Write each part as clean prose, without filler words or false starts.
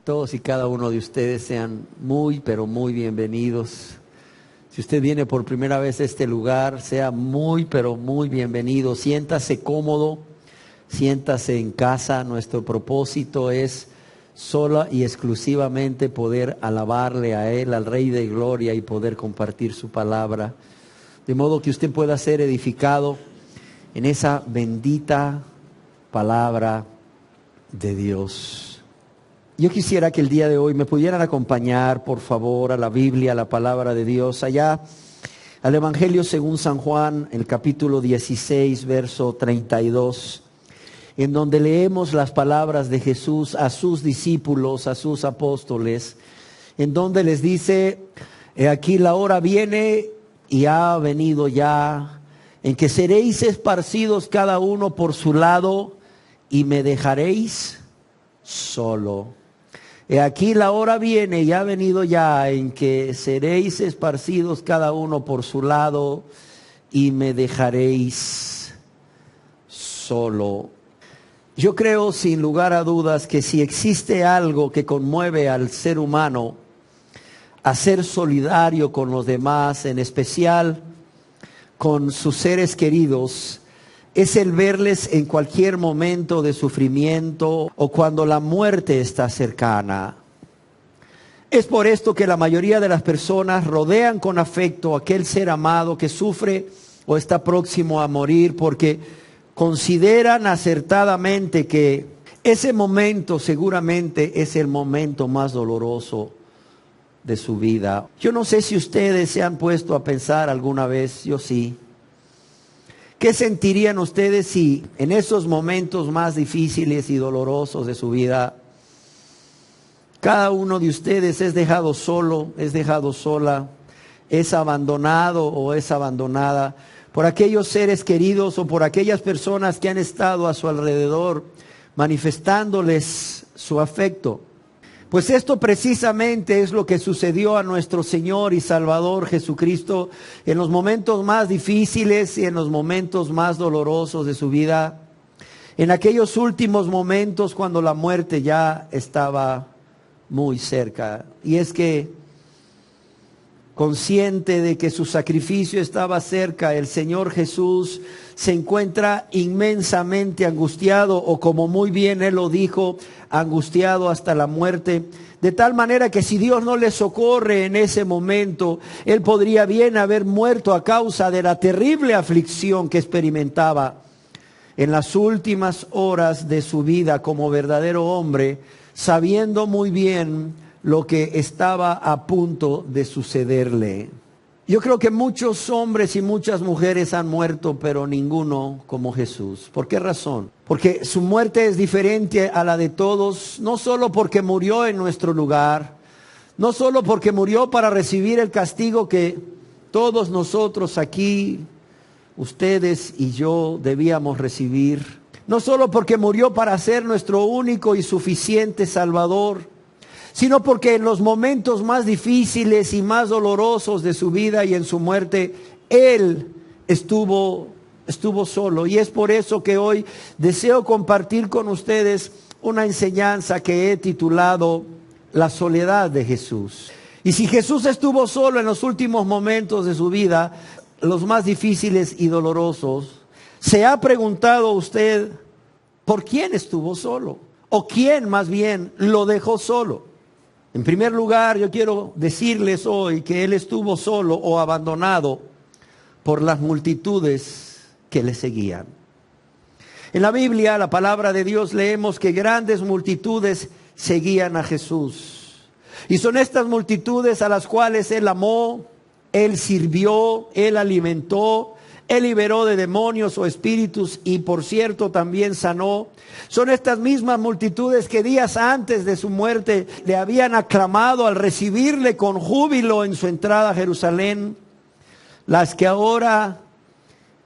Todos y cada uno de ustedes sean muy, pero muy bienvenidos. Si usted viene por primera vez a este lugar, sea muy, pero muy bienvenido. Siéntase cómodo, siéntase en casa. Nuestro propósito es sola y exclusivamente poder alabarle a Él, al Rey de Gloria, y poder compartir su palabra. De modo que usted pueda ser edificado en esa bendita palabra de Dios. Yo quisiera que el día de hoy me pudieran acompañar, por favor, a la Biblia, a la palabra de Dios, allá al Evangelio según San Juan, el capítulo 16, verso 32, en donde leemos las palabras de Jesús a sus discípulos, a sus apóstoles, en donde les dice: he aquí la hora viene y ha venido ya, en que seréis esparcidos cada uno por su lado y me dejaréis solo. He aquí la hora viene y ha venido ya, en que seréis esparcidos cada uno por su lado y me dejaréis solo. Yo creo sin lugar a dudas que si existe algo que conmueve al ser humano a ser solidario con los demás, en especial con sus seres queridos, es el verles en cualquier momento de sufrimiento o cuando la muerte está cercana. Es por esto que la mayoría de las personas rodean con afecto a aquel ser amado que sufre o está próximo a morir, porque consideran acertadamente que ese momento seguramente es el momento más doloroso de su vida. Yo no sé si ustedes se han puesto a pensar alguna vez, yo sí. ¿Qué sentirían ustedes si en esos momentos más difíciles y dolorosos de su vida, cada uno de ustedes es dejado solo, es dejado sola, es abandonado o es abandonada por aquellos seres queridos o por aquellas personas que han estado a su alrededor manifestándoles su afecto? Pues esto precisamente es lo que sucedió a nuestro Señor y Salvador Jesucristo en los momentos más difíciles y en los momentos más dolorosos de su vida, en aquellos últimos momentos cuando la muerte ya estaba muy cerca. Y es que, consciente de que su sacrificio estaba cerca, el Señor Jesús se encuentra inmensamente angustiado, o como muy bien Él lo dijo, angustiado hasta la muerte, de tal manera que si Dios no le socorre en ese momento, Él podría bien haber muerto a causa de la terrible aflicción que experimentaba en las últimas horas de su vida como verdadero hombre, sabiendo muy bien lo que estaba a punto de sucederle. Yo creo que muchos hombres y muchas mujeres han muerto, pero ninguno como Jesús. ¿Por qué razón? Porque su muerte es diferente a la de todos, no solo porque murió en nuestro lugar, no solo porque murió para recibir el castigo que todos nosotros aquí, ustedes y yo, debíamos recibir, no solo porque murió para ser nuestro único y suficiente Salvador, sino porque en los momentos más difíciles y más dolorosos de su vida y en su muerte, Él estuvo solo. Y es por eso que hoy deseo compartir con ustedes una enseñanza que he titulado La soledad de Jesús. Y si Jesús estuvo solo en los últimos momentos de su vida, los más difíciles y dolorosos, ¿se ha preguntado usted por quién estuvo solo? ¿O quién más bien lo dejó solo? En primer lugar, yo quiero decirles hoy que Él estuvo solo o abandonado por las multitudes que le seguían. En la Biblia, la palabra de Dios, leemos que grandes multitudes seguían a Jesús. Y son estas multitudes a las cuales Él amó, Él sirvió, Él alimentó, Él liberó de demonios o espíritus y, por cierto, también sanó. Son estas mismas multitudes que días antes de su muerte le habían aclamado al recibirle con júbilo en su entrada a Jerusalén, las que ahora,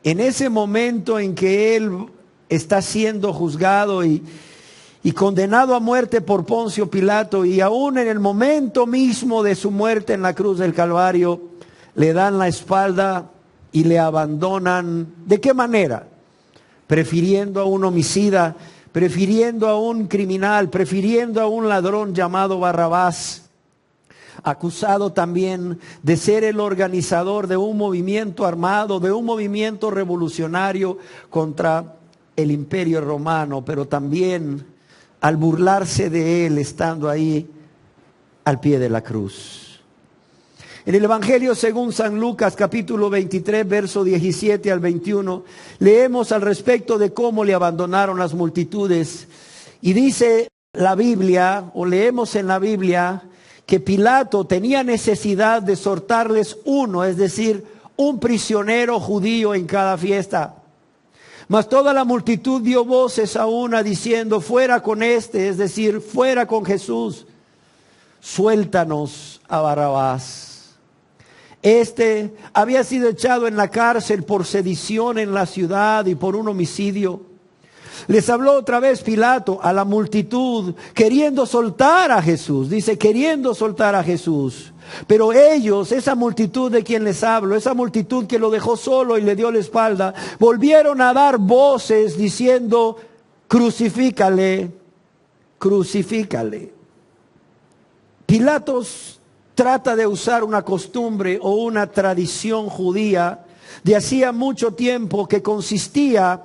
en ese momento en que Él está siendo juzgado y condenado a muerte por Poncio Pilato, y aún en el momento mismo de su muerte en la cruz del Calvario, le dan la espalda y le abandonan. ¿De qué manera? Prefiriendo a un homicida prefiriendo a un criminal, prefiriendo a un ladrón llamado Barrabás, acusado también de ser el organizador de un movimiento armado, de un movimiento revolucionario contra el Imperio Romano, pero también al burlarse de él estando ahí al pie de la cruz. En el Evangelio según San Lucas, capítulo 23, verso 17 al 21, leemos al respecto de cómo le abandonaron las multitudes. Y dice la Biblia, o leemos en la Biblia, que Pilato tenía necesidad de soltarles uno, es decir, un prisionero judío en cada fiesta. Mas toda la multitud dio voces a una diciendo, fuera con este, es decir, fuera con Jesús, suéltanos a Barrabás. Este había sido echado en la cárcel por sedición en la ciudad y por un homicidio. Les habló otra vez Pilato a la multitud, queriendo soltar a Jesús. Dice, queriendo soltar a Jesús. Pero ellos, esa multitud de quien les hablo, esa multitud que lo dejó solo y le dio la espalda, volvieron a dar voces diciendo, crucifícale, crucifícale. Pilatos trata de usar una costumbre o una tradición judía de hacía mucho tiempo que consistía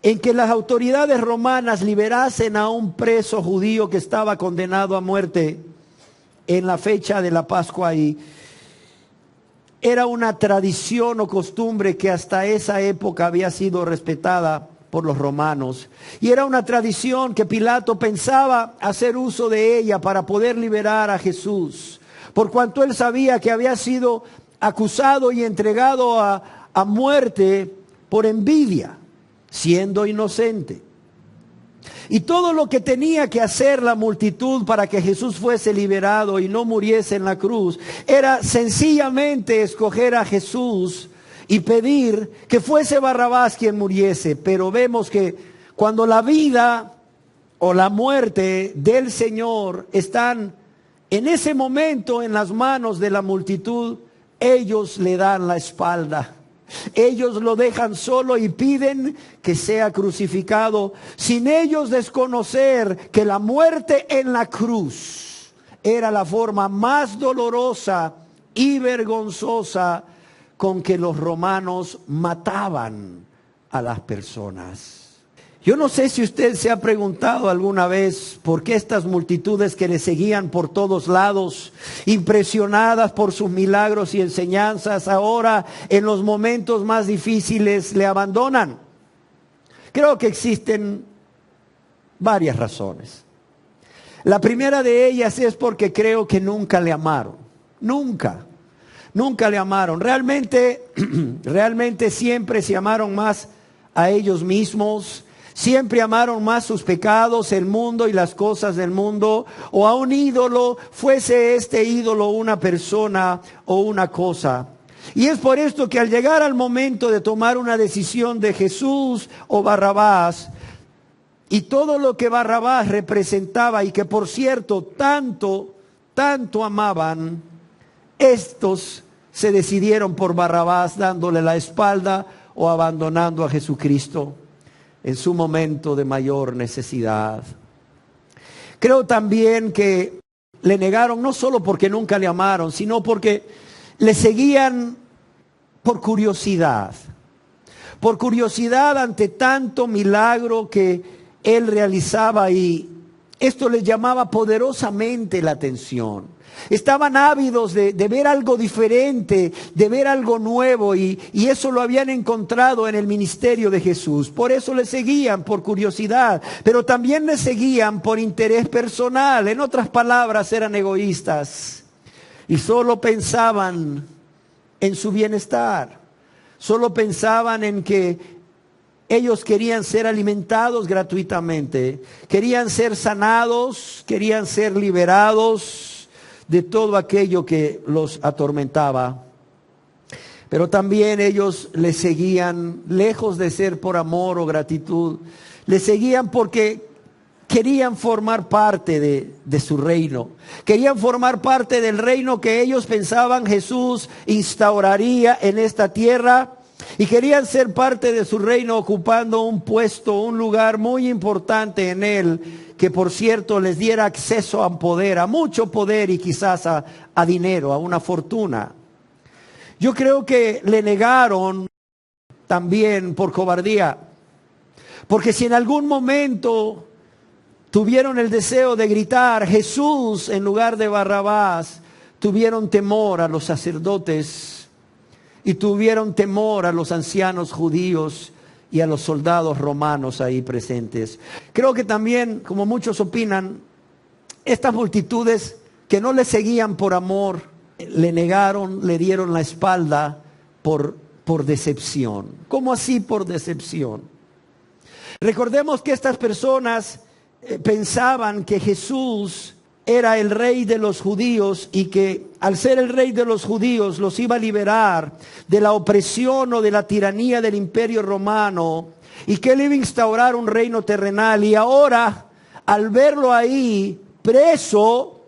en que las autoridades romanas liberasen a un preso judío que estaba condenado a muerte en la fecha de la Pascua. Y era una tradición o costumbre que hasta esa época había sido respetada por los romanos. Y era una tradición que Pilato pensaba hacer uso de ella para poder liberar a Jesús, por cuanto él sabía que había sido acusado y entregado a muerte por envidia, siendo inocente. Y todo lo que tenía que hacer la multitud para que Jesús fuese liberado y no muriese en la cruz, era sencillamente escoger a Jesús y pedir que fuese Barrabás quien muriese. Pero vemos que cuando la vida o la muerte del Señor están en ese momento en las manos de la multitud, ellos le dan la espalda. Ellos lo dejan solo y piden que sea crucificado, sin ellos desconocer que la muerte en la cruz era la forma más dolorosa y vergonzosa con que los romanos mataban a las personas. Yo no sé si usted se ha preguntado alguna vez por qué estas multitudes que le seguían por todos lados, impresionadas por sus milagros y enseñanzas, ahora en los momentos más difíciles le abandonan. Creo que existen varias razones. La primera de ellas es porque creo que nunca le amaron. Nunca le amaron. Realmente siempre se amaron más a ellos mismos. Siempre amaron más sus pecados, el mundo y las cosas del mundo, o a un ídolo, fuese este ídolo una persona o una cosa. Y es por esto que al llegar al momento de tomar una decisión de Jesús o Barrabás, y todo lo que Barrabás representaba y que por cierto tanto amaban, estos se decidieron por Barrabás dándole la espalda o abandonando a Jesucristo en su momento de mayor necesidad. Creo también que le negaron no solo porque nunca le amaron, sino porque le seguían por curiosidad ante tanto milagro que él realizaba, y esto les llamaba poderosamente la atención. Estaban ávidos de ver algo diferente, de ver algo nuevo, y eso lo habían encontrado en el ministerio de Jesús. Por eso le seguían por curiosidad, pero también le seguían por interés personal. En otras palabras, eran egoístas y solo pensaban en su bienestar. Solo pensaban en que ellos querían ser alimentados gratuitamente, querían ser sanados, querían ser liberados de todo aquello que los atormentaba. Pero también ellos le seguían, lejos de ser por amor o gratitud, le seguían porque querían formar parte de su reino. Querían formar parte del reino que ellos pensaban Jesús instauraría en esta tierra. Y querían ser parte de su reino ocupando un puesto, un lugar muy importante en él, que por cierto les diera acceso a poder, a mucho poder y quizás a dinero, a una fortuna. Yo creo que le negaron también por cobardía, porque si en algún momento tuvieron el deseo de gritar Jesús en lugar de Barrabás, tuvieron temor a los sacerdotes y tuvieron temor a los ancianos judíos y a los soldados romanos ahí presentes. Creo que también, como muchos opinan, estas multitudes que no le seguían por amor, le negaron, le dieron la espalda por decepción. ¿Cómo así por decepción? Recordemos que estas personas pensaban que Jesús era el rey de los judíos y que al ser el rey de los judíos los iba a liberar de la opresión o de la tiranía del imperio romano y que él iba a instaurar un reino terrenal. Y ahora, al verlo ahí preso,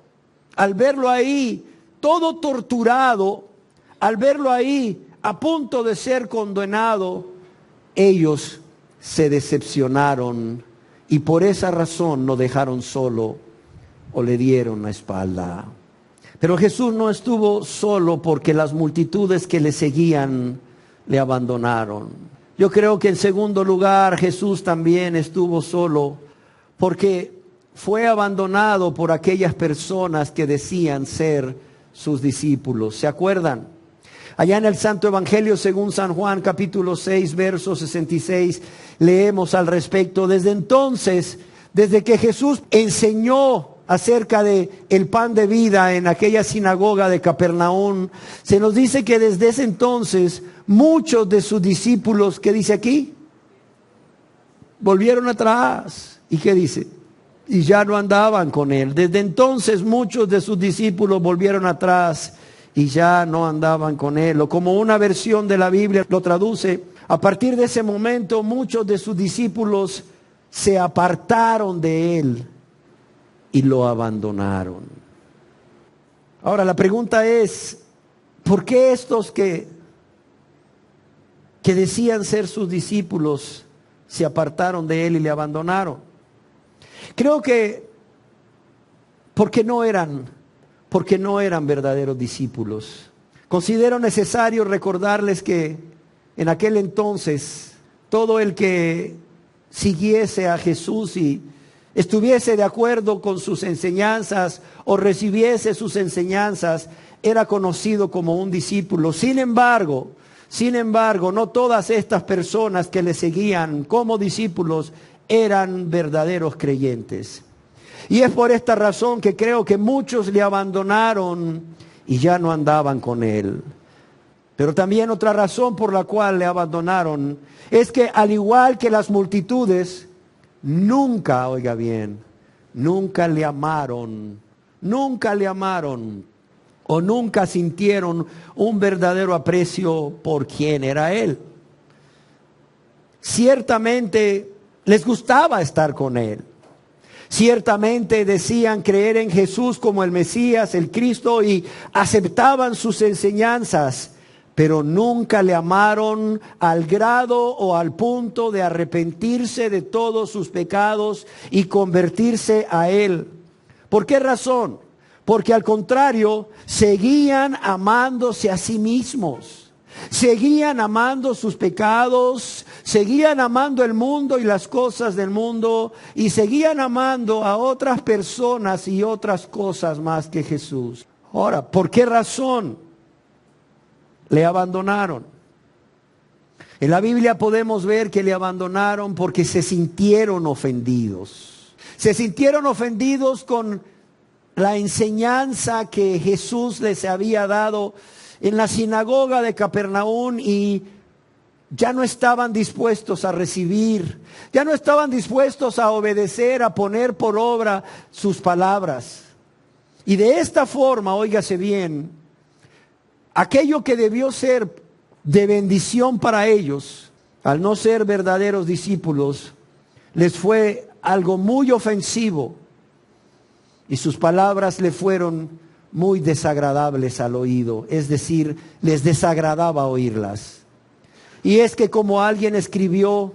al verlo ahí todo torturado, al verlo ahí a punto de ser condenado, ellos se decepcionaron y por esa razón lo dejaron solo o le dieron la espalda. Pero Jesús no estuvo solo porque las multitudes que le seguían le abandonaron. Yo creo que en segundo lugar Jesús también estuvo solo porque fue abandonado por aquellas personas que decían ser sus discípulos. ¿Se acuerdan? Allá en el Santo Evangelio según San Juan capítulo 6 verso 66 leemos al respecto. Desde entonces, desde que Jesús enseñó acerca de el pan de vida en aquella sinagoga de Capernaum, se nos dice que desde ese entonces muchos de sus discípulos, ¿qué dice aquí? Volvieron atrás. ¿Y qué dice? Y ya no andaban con él. Desde entonces muchos de sus discípulos volvieron atrás y ya no andaban con él. O como una versión de la Biblia lo traduce, a partir de ese momento muchos de sus discípulos se apartaron de él y lo abandonaron. Ahora la pregunta es, ¿por qué estos que decían ser sus discípulos se apartaron de él y le abandonaron? Creo que porque no eran verdaderos discípulos. Considero necesario recordarles que en aquel entonces todo el que siguiese a Jesús y estuviese de acuerdo con sus enseñanzas o recibiese sus enseñanzas era conocido como un discípulo. Sin embargo, no todas estas personas que le seguían como discípulos eran verdaderos creyentes. Y es por esta razón que creo que muchos le abandonaron y ya no andaban con él. Pero también otra razón por la cual le abandonaron es que al igual que las multitudes, nunca, oiga bien, nunca le amaron o nunca sintieron un verdadero aprecio por quien era él. Ciertamente les gustaba estar con él. Ciertamente decían creer en Jesús como el Mesías, el Cristo, y aceptaban sus enseñanzas, pero nunca le amaron al grado o al punto de arrepentirse de todos sus pecados y convertirse a él. ¿Por qué razón? Porque al contrario, seguían amándose a sí mismos. Seguían amando sus pecados, seguían amando el mundo y las cosas del mundo, y seguían amando a otras personas y otras cosas más que Jesús. Ahora, ¿por qué razón le abandonaron? En la Biblia podemos ver que le abandonaron porque se sintieron ofendidos. Se sintieron ofendidos con la enseñanza que Jesús les había dado en la sinagoga de Capernaum y ya no estaban dispuestos a recibir, ya no estaban dispuestos a obedecer, a poner por obra sus palabras. Y de esta forma, óigase bien, aquello que debió ser de bendición para ellos, al no ser verdaderos discípulos, les fue algo muy ofensivo y sus palabras le fueron muy desagradables al oído, es decir, les desagradaba oírlas. Y es que, como alguien escribió,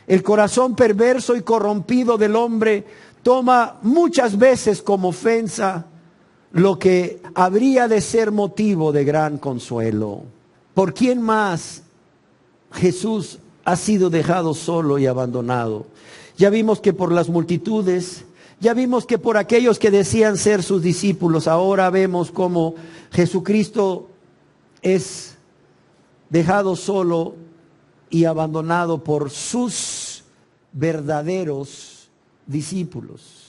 el corazón perverso y corrompido del hombre toma muchas veces como ofensa lo que habría de ser motivo de gran consuelo. ¿Por quién más Jesús ha sido dejado solo y abandonado? Ya vimos que por las multitudes, ya vimos que por aquellos que decían ser sus discípulos. Ahora vemos cómo Jesucristo es dejado solo y abandonado por sus verdaderos discípulos.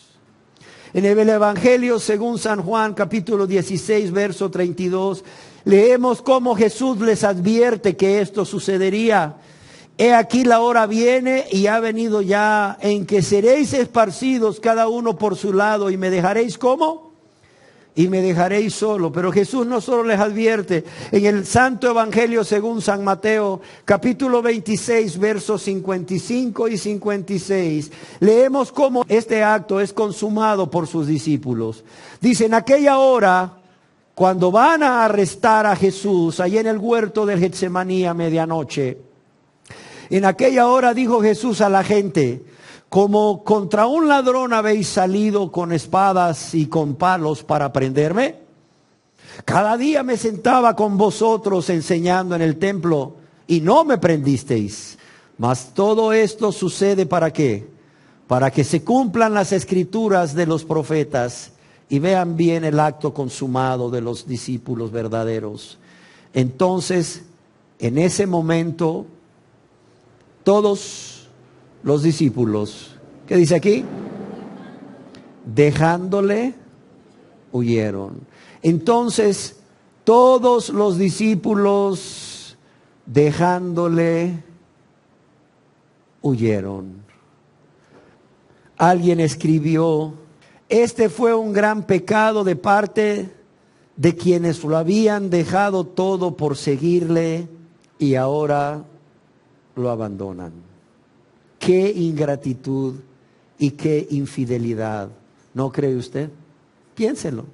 En el Evangelio según San Juan, capítulo 16, verso 32, leemos cómo Jesús les advierte que esto sucedería. He aquí la hora viene y ha venido ya en que seréis esparcidos cada uno por su lado y me dejaréis ¿cómo? Y me dejaréis solo. Pero Jesús no solo les advierte. En el Santo Evangelio según San Mateo, capítulo 26, versos 55 y 56, leemos cómo este acto es consumado por sus discípulos. Dice, en aquella hora, cuando van a arrestar a Jesús, allí en el huerto del Getsemaní a medianoche, en aquella hora dijo Jesús a la gente, como contra un ladrón habéis salido con espadas y con palos para prenderme. Cada día me sentaba con vosotros enseñando en el templo y no me prendisteis. Mas todo esto sucede ¿para qué? Para que se cumplan las escrituras de los profetas y vean bien el acto consumado de los discípulos verdaderos. Entonces, en ese momento, todos los discípulos, ¿qué dice aquí? Dejándole, huyeron. Entonces, todos los discípulos, dejándole, huyeron. Alguien escribió, este fue un gran pecado de parte de quienes lo habían dejado todo por seguirle y ahora lo abandonan. Qué ingratitud y qué infidelidad, ¿no cree usted? Piénselo.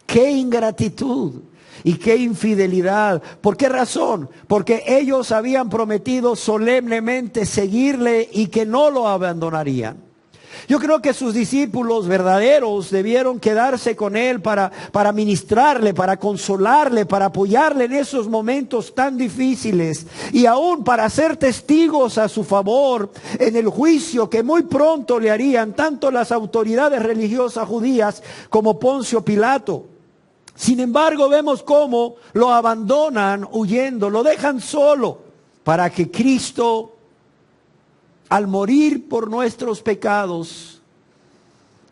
Qué ingratitud y qué infidelidad. ¿Por qué razón? Porque ellos habían prometido solemnemente seguirle y que no lo abandonarían. Yo creo que sus discípulos verdaderos debieron quedarse con él para ministrarle, para consolarle, para apoyarle en esos momentos tan difíciles y aún para ser testigos a su favor en el juicio que muy pronto le harían tanto las autoridades religiosas judías como Poncio Pilato. Sin embargo, vemos cómo lo abandonan huyendo, lo dejan solo para que Cristo, al morir por nuestros pecados,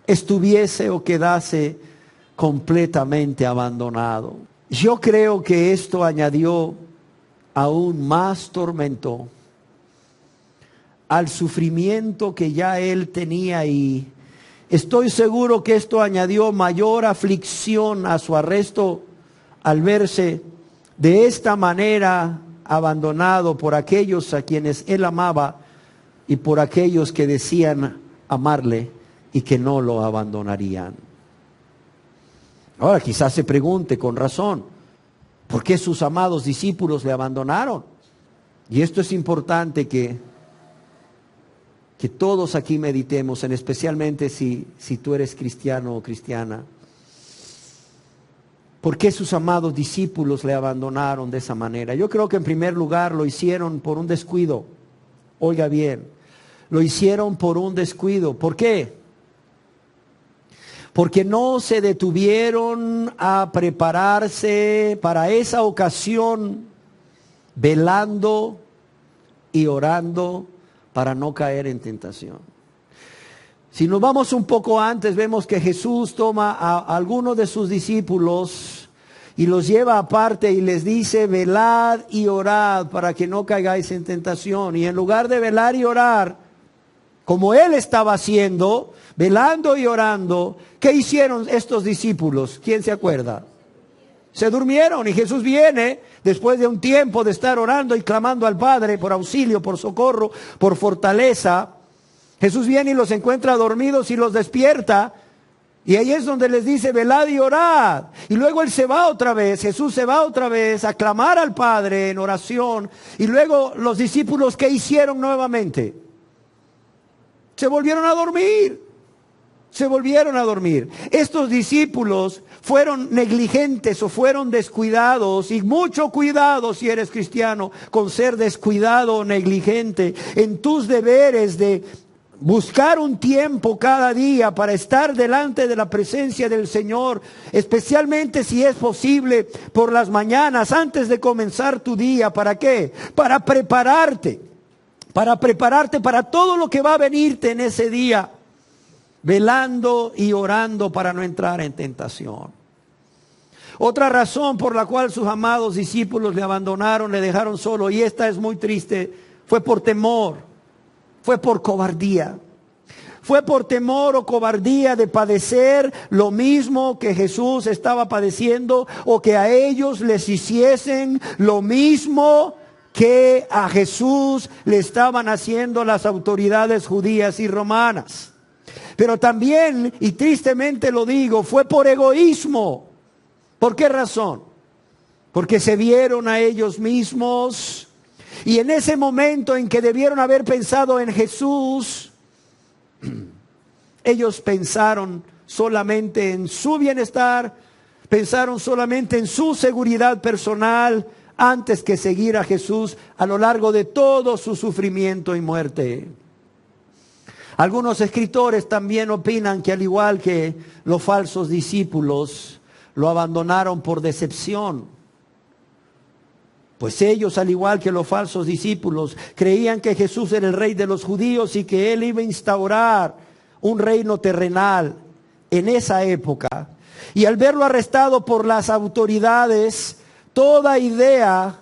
estuviese o quedase completamente abandonado. Yo creo que esto añadió aún más tormento al sufrimiento que ya él tenía y estoy seguro que esto añadió mayor aflicción a su arresto al verse de esta manera abandonado por aquellos a quienes él amaba y por aquellos que decían amarle y que no lo abandonarían. Ahora quizás se pregunte con razón, ¿por qué sus amados discípulos le abandonaron? Y esto es importante que todos aquí meditemos, especialmente si tú eres cristiano o cristiana. ¿Por qué sus amados discípulos le abandonaron de esa manera? Yo creo que en primer lugar lo hicieron por un descuido. Oiga bien, lo hicieron por un descuido. ¿Por qué? Porque no se detuvieron a prepararse para esa ocasión, velando y orando para no caer en tentación. Si nos vamos un poco antes, vemos que Jesús toma a algunos de sus discípulos y los lleva aparte y les dice, velad y orad para que no caigáis en tentación. Y en lugar de velar y orar, como él estaba haciendo, velando y orando, ¿qué hicieron estos discípulos? ¿Quién se acuerda? Se durmieron y Jesús viene después de un tiempo de estar orando y clamando al Padre por auxilio, por socorro, por fortaleza. Jesús viene y los encuentra dormidos y los despierta. Y ahí es donde les dice, velad y orad. Y luego Él se va otra vez, Jesús se va otra vez a clamar al Padre en oración. Y luego los discípulos, ¿qué hicieron nuevamente? Se volvieron a dormir. Se volvieron a dormir. Estos discípulos fueron negligentes o fueron descuidados. Y mucho cuidado, si eres cristiano, con ser descuidado o negligente en tus deberes de buscar un tiempo cada día para estar delante de la presencia del Señor, especialmente si es posible por las mañanas antes de comenzar tu día. ¿Para qué? Para prepararte para todo lo que va a venirte en ese día, velando y orando para no entrar en tentación. Otra razón por la cual sus amados discípulos le abandonaron, le dejaron solo, y esta es muy triste, fue por temor. Fue por cobardía. Fue por temor o cobardía de padecer lo mismo que Jesús estaba padeciendo, o que a ellos les hiciesen lo mismo que a Jesús le estaban haciendo las autoridades judías y romanas. Pero también, y tristemente lo digo, fue por egoísmo. ¿Por qué razón? Porque se vieron a ellos mismos. Y en ese momento en que debieron haber pensado en Jesús, ellos pensaron solamente en su bienestar, pensaron solamente en su seguridad personal, antes que seguir a Jesús a lo largo de todo su sufrimiento y muerte. Algunos escritores también opinan que, al igual que los falsos discípulos, lo abandonaron por decepción. Pues ellos, al igual que los falsos discípulos, creían que Jesús era el rey de los judíos y que Él iba a instaurar un reino terrenal en esa época. Y al verlo arrestado por las autoridades, toda idea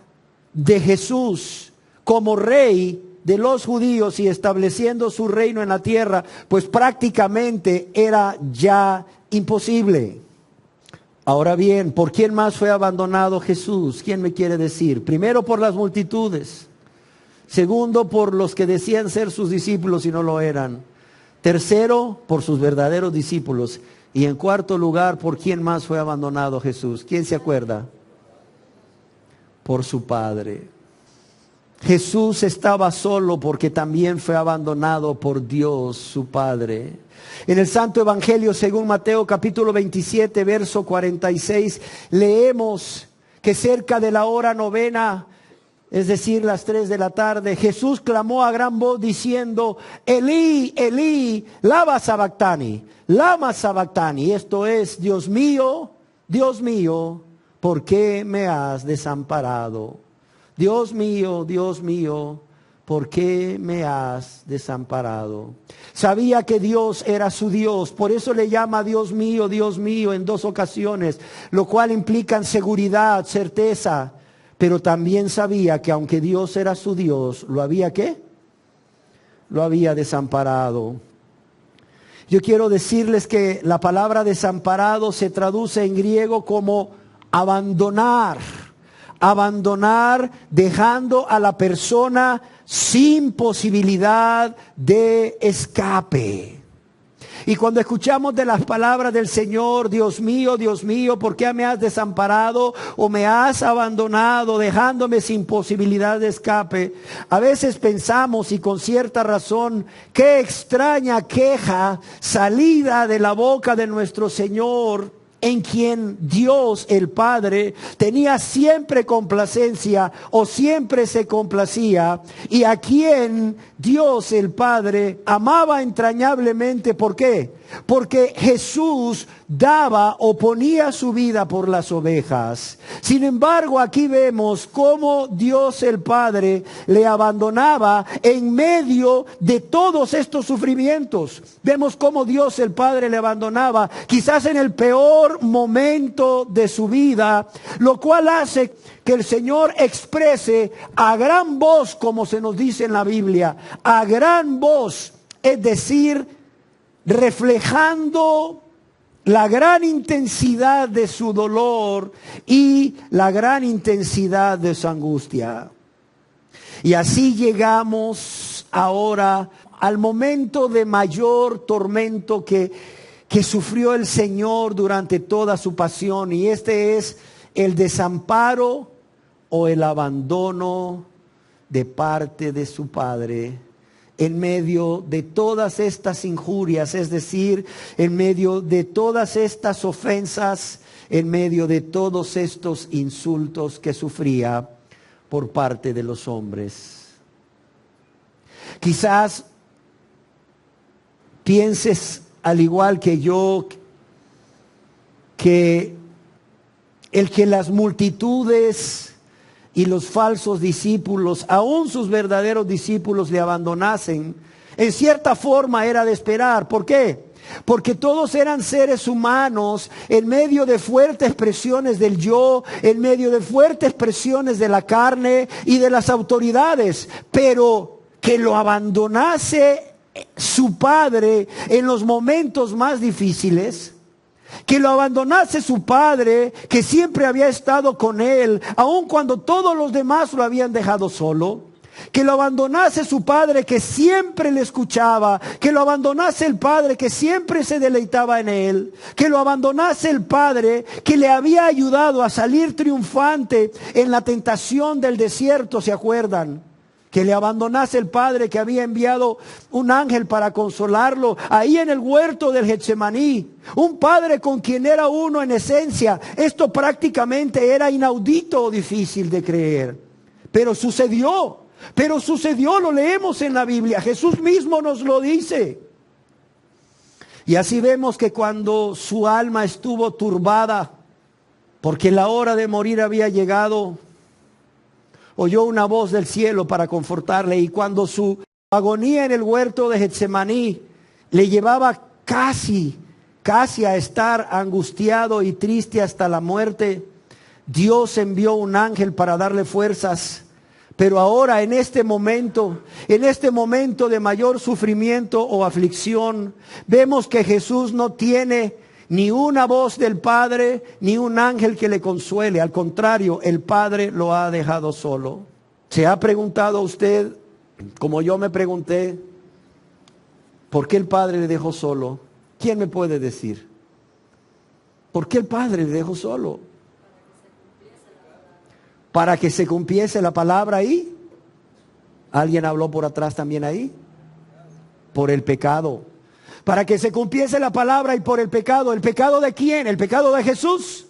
de Jesús como rey de los judíos y estableciendo su reino en la tierra, pues prácticamente era ya imposible. Ahora bien, ¿por quién más fue abandonado Jesús? ¿Quién me quiere decir? Primero, por las multitudes. Segundo, por los que decían ser sus discípulos y no lo eran. Tercero, por sus verdaderos discípulos. Y en cuarto lugar, ¿por quién más fue abandonado Jesús? ¿Quién se acuerda? Por su Padre. Jesús estaba solo porque también fue abandonado por Dios, su Padre. En el Santo Evangelio, según Mateo capítulo 27, verso 46, leemos que cerca de la hora novena, es decir, las 3 de la tarde, Jesús clamó a gran voz diciendo, Elí, Elí, lama sabactani, esto es, Dios mío, ¿por qué me has desamparado? Dios mío, ¿por qué me has desamparado? Sabía que Dios era su Dios, por eso le llama Dios mío en 2 ocasiones, lo cual implica seguridad, certeza, pero también sabía que aunque Dios era su Dios, ¿lo había qué? Lo había desamparado. Yo quiero decirles que la palabra desamparado se traduce en griego como abandonar, dejando a la persona sin posibilidad de escape. Y cuando escuchamos de las palabras del Señor, Dios mío, ¿por qué me has desamparado o me has abandonado, dejándome sin posibilidad de escape? A veces pensamos, y con cierta razón, qué extraña queja salida de la boca de nuestro Señor, en quien Dios el Padre tenía siempre complacencia o siempre se complacía, y a quien Dios el Padre amaba entrañablemente. ¿Por qué? Porque Jesús daba o ponía su vida por las ovejas. Sin embargo, aquí vemos cómo Dios el Padre le abandonaba en medio de todos estos sufrimientos. Vemos cómo Dios el Padre le abandonaba, quizás en el peor momento de su vida, lo cual hace que el Señor exprese a gran voz, como se nos dice en la Biblia, a gran voz, es decir, reflejando la gran intensidad de su dolor y la gran intensidad de su angustia. Y así llegamos ahora al momento de mayor tormento que que sufrió el Señor durante toda su pasión, y este es el desamparo o el abandono de parte de su Padre en medio de todas estas injurias, es decir, en medio de todas estas ofensas, en medio de todos estos insultos que sufría por parte de los hombres. Quizás pienses, al igual que yo, que el que las multitudes y los falsos discípulos, aún sus verdaderos discípulos, le abandonasen, en cierta forma era de esperar. ¿Por qué? Porque todos eran seres humanos en medio de fuertes presiones del yo, en medio de fuertes presiones de la carne y de las autoridades, pero que lo abandonase su Padre en los momentos más difíciles, que lo abandonase su Padre, que siempre había estado con él, aun cuando todos los demás lo habían dejado solo, que lo abandonase su Padre, que siempre le escuchaba, que lo abandonase el Padre, que siempre se deleitaba en él, que lo abandonase el Padre, que le había ayudado a salir triunfante en la tentación del desierto, ¿se acuerdan? Que le abandonase el Padre, que había enviado un ángel para consolarlo ahí en el huerto del Getsemaní. Un Padre con quien era uno en esencia. Esto prácticamente era inaudito o difícil de creer. Pero sucedió, lo leemos en la Biblia. Jesús mismo nos lo dice. Y así vemos que cuando su alma estuvo turbada, porque la hora de morir había llegado, oyó una voz del cielo para confortarle, y cuando su agonía en el huerto de Getsemaní le llevaba casi a estar angustiado y triste hasta la muerte, Dios envió un ángel para darle fuerzas. Pero ahora, en este momento de mayor sufrimiento o aflicción, vemos que Jesús no tiene ni una voz del Padre, ni un ángel que le consuele. Al contrario, el Padre lo ha dejado solo. ¿Se ha preguntado usted, como yo me pregunté, por qué el Padre le dejó solo? ¿Quién me puede decir? ¿Por qué el Padre le dejó solo? Para que se cumpliese la palabra ahí. ¿Alguien habló por atrás también ahí? Por el pecado. Para que se cumpliese la palabra y por el pecado. ¿El pecado de quién? ¿El pecado de Jesús?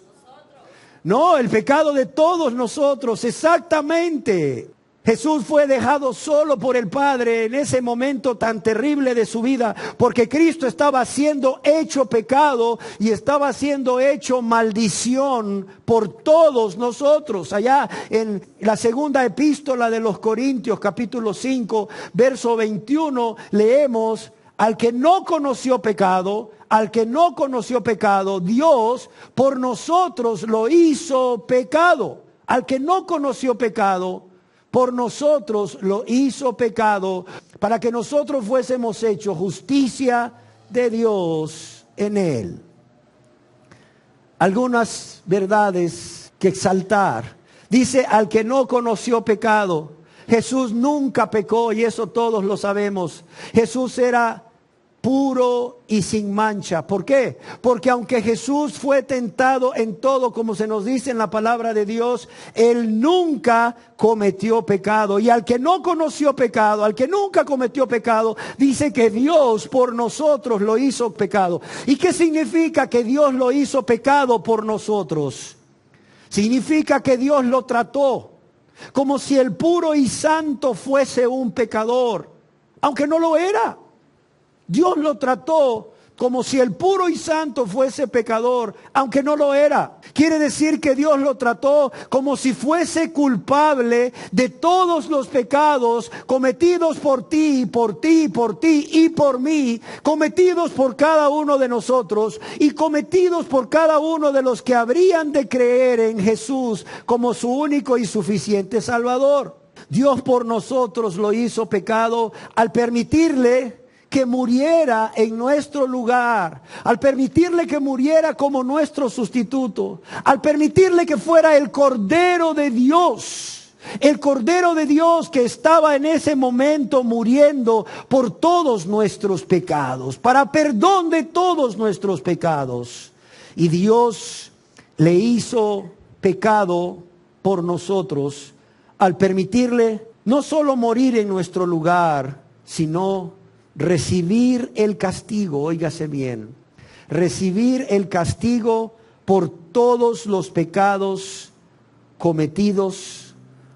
No, el pecado de todos nosotros, exactamente. Jesús fue dejado solo por el Padre en ese momento tan terrible de su vida, porque Cristo estaba siendo hecho pecado y estaba siendo hecho maldición por todos nosotros. Allá en la segunda epístola de los Corintios, capítulo 5, verso 21, leemos: al que no conoció pecado, Dios por nosotros lo hizo pecado. Al que no conoció pecado, por nosotros lo hizo pecado, para que nosotros fuésemos hechos justicia de Dios en él. Algunas verdades que exaltar. Dice: al que no conoció pecado. Jesús nunca pecó, y eso todos lo sabemos. Jesús era puro y sin mancha. ¿Por qué? Porque aunque Jesús fue tentado en todo, como se nos dice en la palabra de Dios, Él nunca cometió pecado. Y al que no conoció pecado, al que nunca cometió pecado, dice que Dios por nosotros lo hizo pecado. ¿Y qué significa que Dios lo hizo pecado por nosotros? Significa que Dios lo trató como si el puro y santo fuese un pecador, aunque no lo era. Dios lo trató como si el puro y santo fuese pecador, aunque no lo era. Quiere decir que Dios lo trató como si fuese culpable de todos los pecados cometidos por ti, por ti, por ti y por mí, cometidos por cada uno de nosotros y cometidos por cada uno de los que habrían de creer en Jesús como su único y suficiente Salvador. Dios por nosotros lo hizo pecado al permitirle que muriera en nuestro lugar, al permitirle que muriera como nuestro sustituto, al permitirle que fuera el Cordero de Dios, El Cordero de Dios que estaba en ese momento muriendo por todos nuestros pecados, para perdón de todos nuestros pecados. Y Dios le hizo pecado por nosotros al permitirle no solo morir en nuestro lugar, sino recibir el castigo, óigase bien, recibir el castigo por todos los pecados cometidos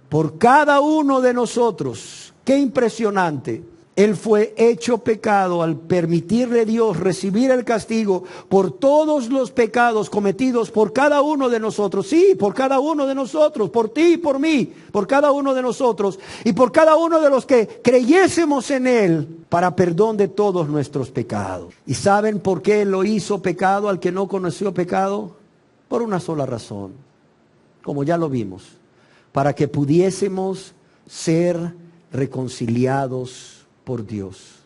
por cada uno de nosotros. Qué impresionante. Él fue hecho pecado al permitirle a Dios recibir el castigo por todos los pecados cometidos por cada uno de nosotros. Sí, por cada uno de nosotros, por ti y por mí, por cada uno de nosotros y por cada uno de los que creyésemos en Él para perdón de todos nuestros pecados. ¿Y saben por qué Él lo hizo pecado al que no conoció pecado? Por una sola razón, como ya lo vimos, para que pudiésemos ser reconciliados por Dios.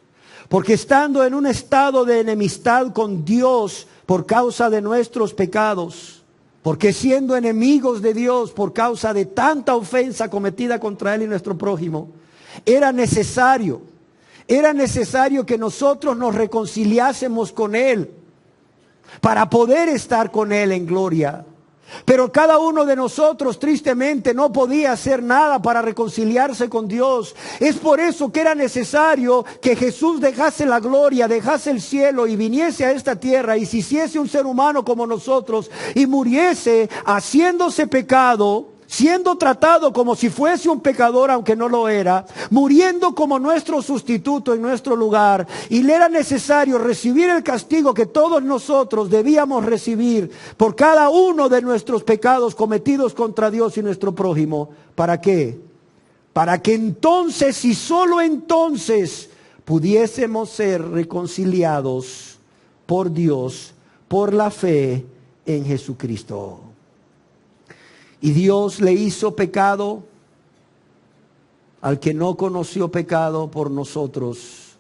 Porque estando en un estado de enemistad con Dios por causa de nuestros pecados, porque siendo enemigos de Dios por causa de tanta ofensa cometida contra Él y nuestro prójimo, era necesario que nosotros nos reconciliásemos con Él para poder estar con Él en gloria. Pero cada uno de nosotros tristemente no podía hacer nada para reconciliarse con Dios. Es por eso que era necesario que Jesús dejase la gloria, dejase el cielo y viniese a esta tierra y se hiciese un ser humano como nosotros y muriese haciéndose pecado, siendo tratado como si fuese un pecador aunque no lo era, muriendo como nuestro sustituto en nuestro lugar. Y le era necesario recibir el castigo que todos nosotros debíamos recibir por cada uno de nuestros pecados cometidos contra Dios y nuestro prójimo. ¿Para qué? Para que entonces y solo entonces pudiésemos ser reconciliados por Dios por la fe en Jesucristo. Y Dios le hizo pecado al que no conoció pecado por nosotros,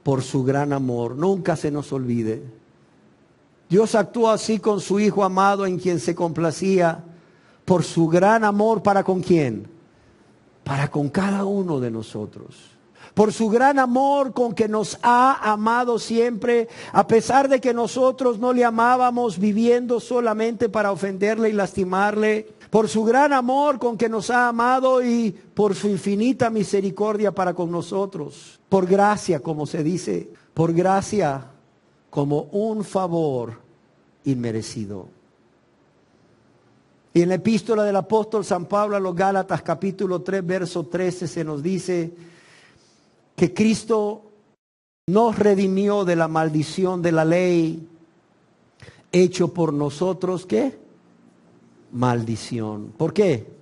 por su gran amor. Nunca se nos olvide. Dios actuó así con su Hijo amado en quien se complacía por su gran amor. ¿Para con quién? Para con cada uno de nosotros. Por su gran amor con que nos ha amado siempre, a pesar de que nosotros no le amábamos, viviendo solamente para ofenderle y lastimarle. Por su gran amor con que nos ha amado y por su infinita misericordia para con nosotros. Por gracia, como se dice, por gracia como un favor inmerecido. Y en la epístola del apóstol San Pablo a los Gálatas, capítulo 3, verso 13, se nos dice que Cristo nos redimió de la maldición de la ley, hecho por nosotros, ¿qué? Maldición. ¿Por qué?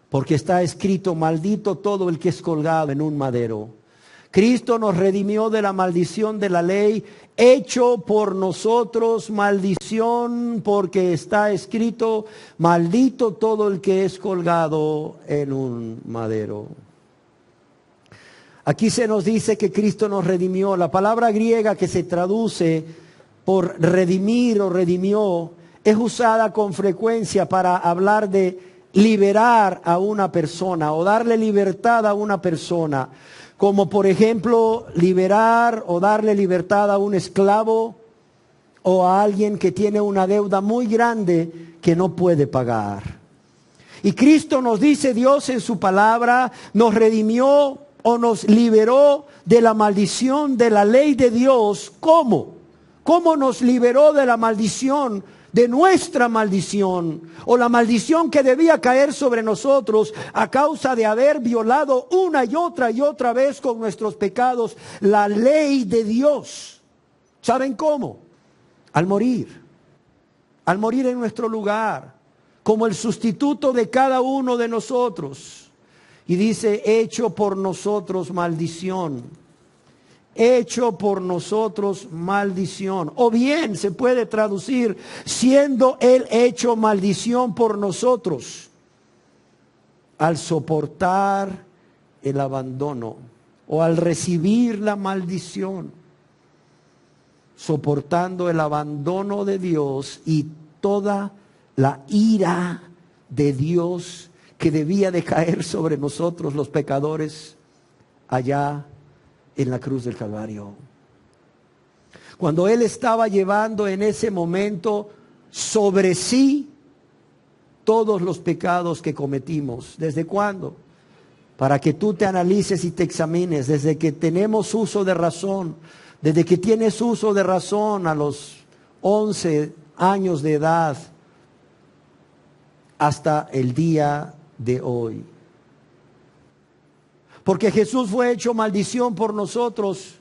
Porque está escrito: maldito todo el que es colgado en un madero. Cristo nos redimió de la maldición de la ley, hecho por nosotros maldición, porque está escrito: maldito todo el que es colgado en un madero. Aquí se nos dice que Cristo nos redimió. La palabra griega que se traduce por redimir o redimió es usada con frecuencia para hablar de liberar a una persona o darle libertad a una persona. Como por ejemplo liberar o darle libertad a un esclavo o a alguien que tiene una deuda muy grande que no puede pagar. Y Cristo nos dice, Dios en su palabra nos redimió o nos liberó de la maldición de la ley de Dios. ¿Cómo? ¿Cómo nos liberó de la maldición? De nuestra maldición, o la maldición que debía caer sobre nosotros a causa de haber violado una y otra vez con nuestros pecados la ley de Dios. ¿Saben cómo? Al morir en nuestro lugar, como el sustituto de cada uno de nosotros. Y dice, hecho por nosotros maldición. Hecho por nosotros maldición. O bien se puede traducir, siendo Él hecho maldición por nosotros, al soportar el abandono o al recibir la maldición, soportando el abandono de Dios y toda la ira de Dios que debía de caer sobre nosotros los pecadores allá en la cruz del Calvario. Cuando Él estaba llevando en ese momento sobre sí todos los pecados que cometimos. ¿Desde cuándo? Para que tú te analices y te examines. Desde que tenemos uso de razón, desde que tienes uso de razón a los 11 años de edad hasta el día de hoy. Porque Jesús fue hecho maldición por nosotros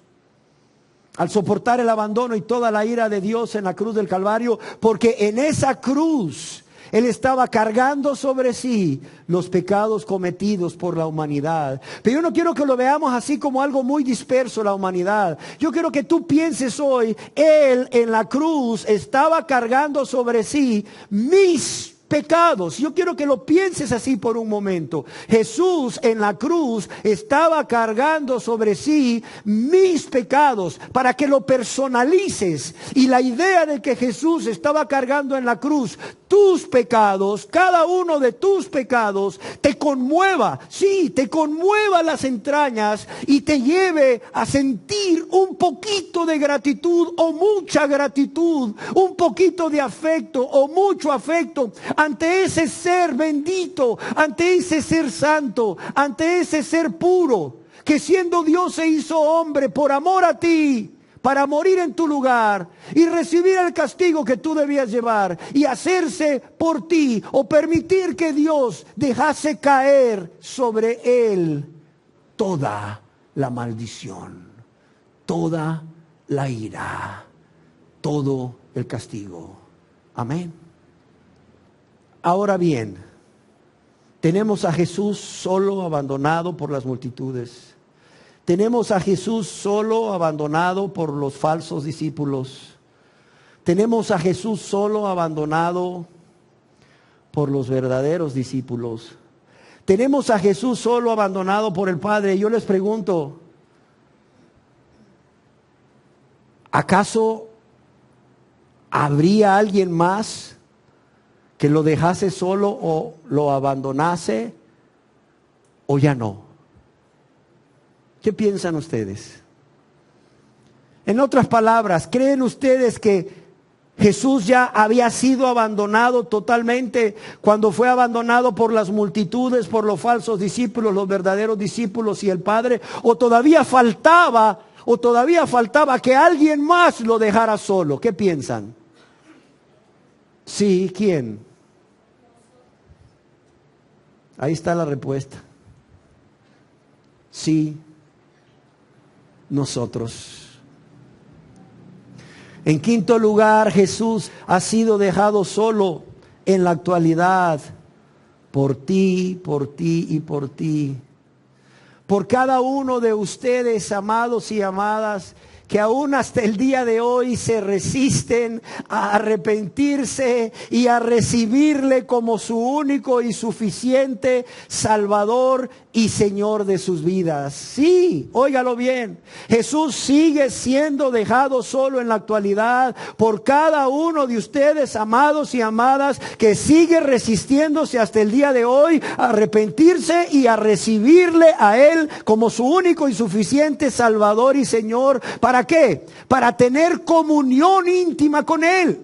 al soportar el abandono y toda la ira de Dios en la cruz del Calvario, porque en esa cruz Él estaba cargando sobre sí los pecados cometidos por la humanidad. Pero yo no quiero que lo veamos así como algo muy disperso, la humanidad. Yo quiero que tú pienses hoy, Él en la cruz estaba cargando sobre sí mis pecados. Yo quiero que lo pienses así por un momento. Jesús en la cruz estaba cargando sobre sí mis pecados, para que lo personalices. Y la idea de que Jesús estaba cargando en la cruz tus pecados, cada uno de tus pecados, te conmueva, sí, te conmueva las entrañas y te lleve a sentir un poquito de gratitud o mucha gratitud, un poquito de afecto o mucho afecto ante ese ser bendito, ante ese ser santo, ante ese ser puro, que siendo Dios se hizo hombre por amor a ti, para morir en tu lugar y recibir el castigo que tú debías llevar y hacerse por ti, o permitir que Dios dejase caer sobre Él toda la maldición, toda la ira, todo el castigo. Amén. Ahora bien, tenemos a Jesús solo, abandonado por las multitudes. Tenemos a Jesús solo, abandonado por los falsos discípulos. Tenemos a Jesús solo, abandonado por los verdaderos discípulos. Tenemos a Jesús solo, abandonado por el Padre. Yo les pregunto, ¿acaso habría alguien más que lo dejase solo o lo abandonase, o ya no? ¿Qué piensan ustedes? En otras palabras, ¿creen ustedes que Jesús ya había sido abandonado totalmente cuando fue abandonado por las multitudes, por los falsos discípulos, los verdaderos discípulos y el Padre? ¿O todavía faltaba que alguien más lo dejara solo? ¿Qué piensan? Sí, ¿quién? Ahí está la respuesta. Sí, nosotros. En quinto lugar, Jesús ha sido dejado solo en la actualidad por ti y por ti. Por cada uno de ustedes, amados y amadas, que aún hasta el día de hoy se resisten a arrepentirse y a recibirle como su único y suficiente Salvador y Señor de sus vidas. Sí, óigalo bien, Jesús sigue siendo dejado solo en la actualidad por cada uno de ustedes, amados y amadas, que sigue resistiéndose hasta el día de hoy a arrepentirse y a recibirle a Él como su único y suficiente Salvador y Señor. ¿Para qué? Para tener comunión íntima con Él.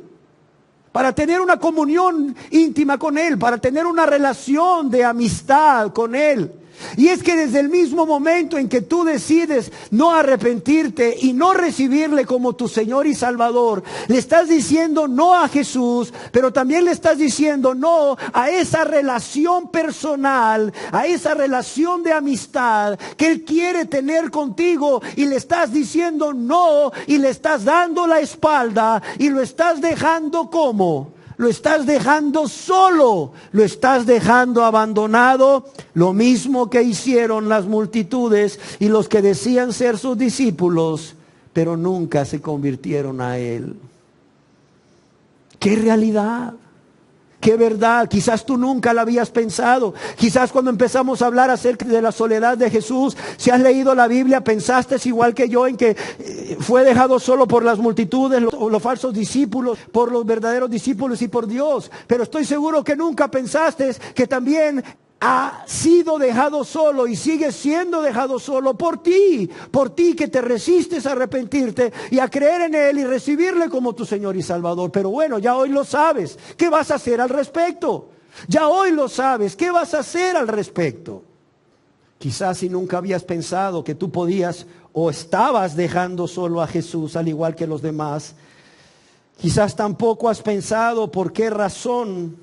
Para tener una comunión íntima con Él. Para tener una relación de amistad con Él. Y es que desde el mismo momento en que tú decides no arrepentirte y no recibirle como tu Señor y Salvador, le estás diciendo no a Jesús, pero también le estás diciendo no a esa relación personal, a esa relación de amistad que Él quiere tener contigo, y le estás diciendo no y le estás dando la espalda y lo estás dejando como... Lo estás dejando solo, lo estás dejando abandonado, lo mismo que hicieron las multitudes y los que decían ser sus discípulos, pero nunca se convirtieron a Él. ¡Qué realidad! ¡Qué verdad! Quizás tú nunca la habías pensado. Quizás cuando empezamos a hablar acerca de la soledad de Jesús, si has leído la Biblia, pensaste igual que yo en que fue dejado solo por las multitudes, los falsos discípulos, por los verdaderos discípulos y por Dios. Pero estoy seguro que nunca pensaste que también ha sido dejado solo y sigue siendo dejado solo por ti que te resistes a arrepentirte y a creer en Él y recibirle como tu Señor y Salvador. Pero bueno, ya hoy lo sabes. ¿Qué vas a hacer al respecto? Ya hoy lo sabes. ¿Qué vas a hacer al respecto? Quizás si nunca habías pensado que tú podías o estabas dejando solo a Jesús al igual que los demás, quizás tampoco has pensado por qué razón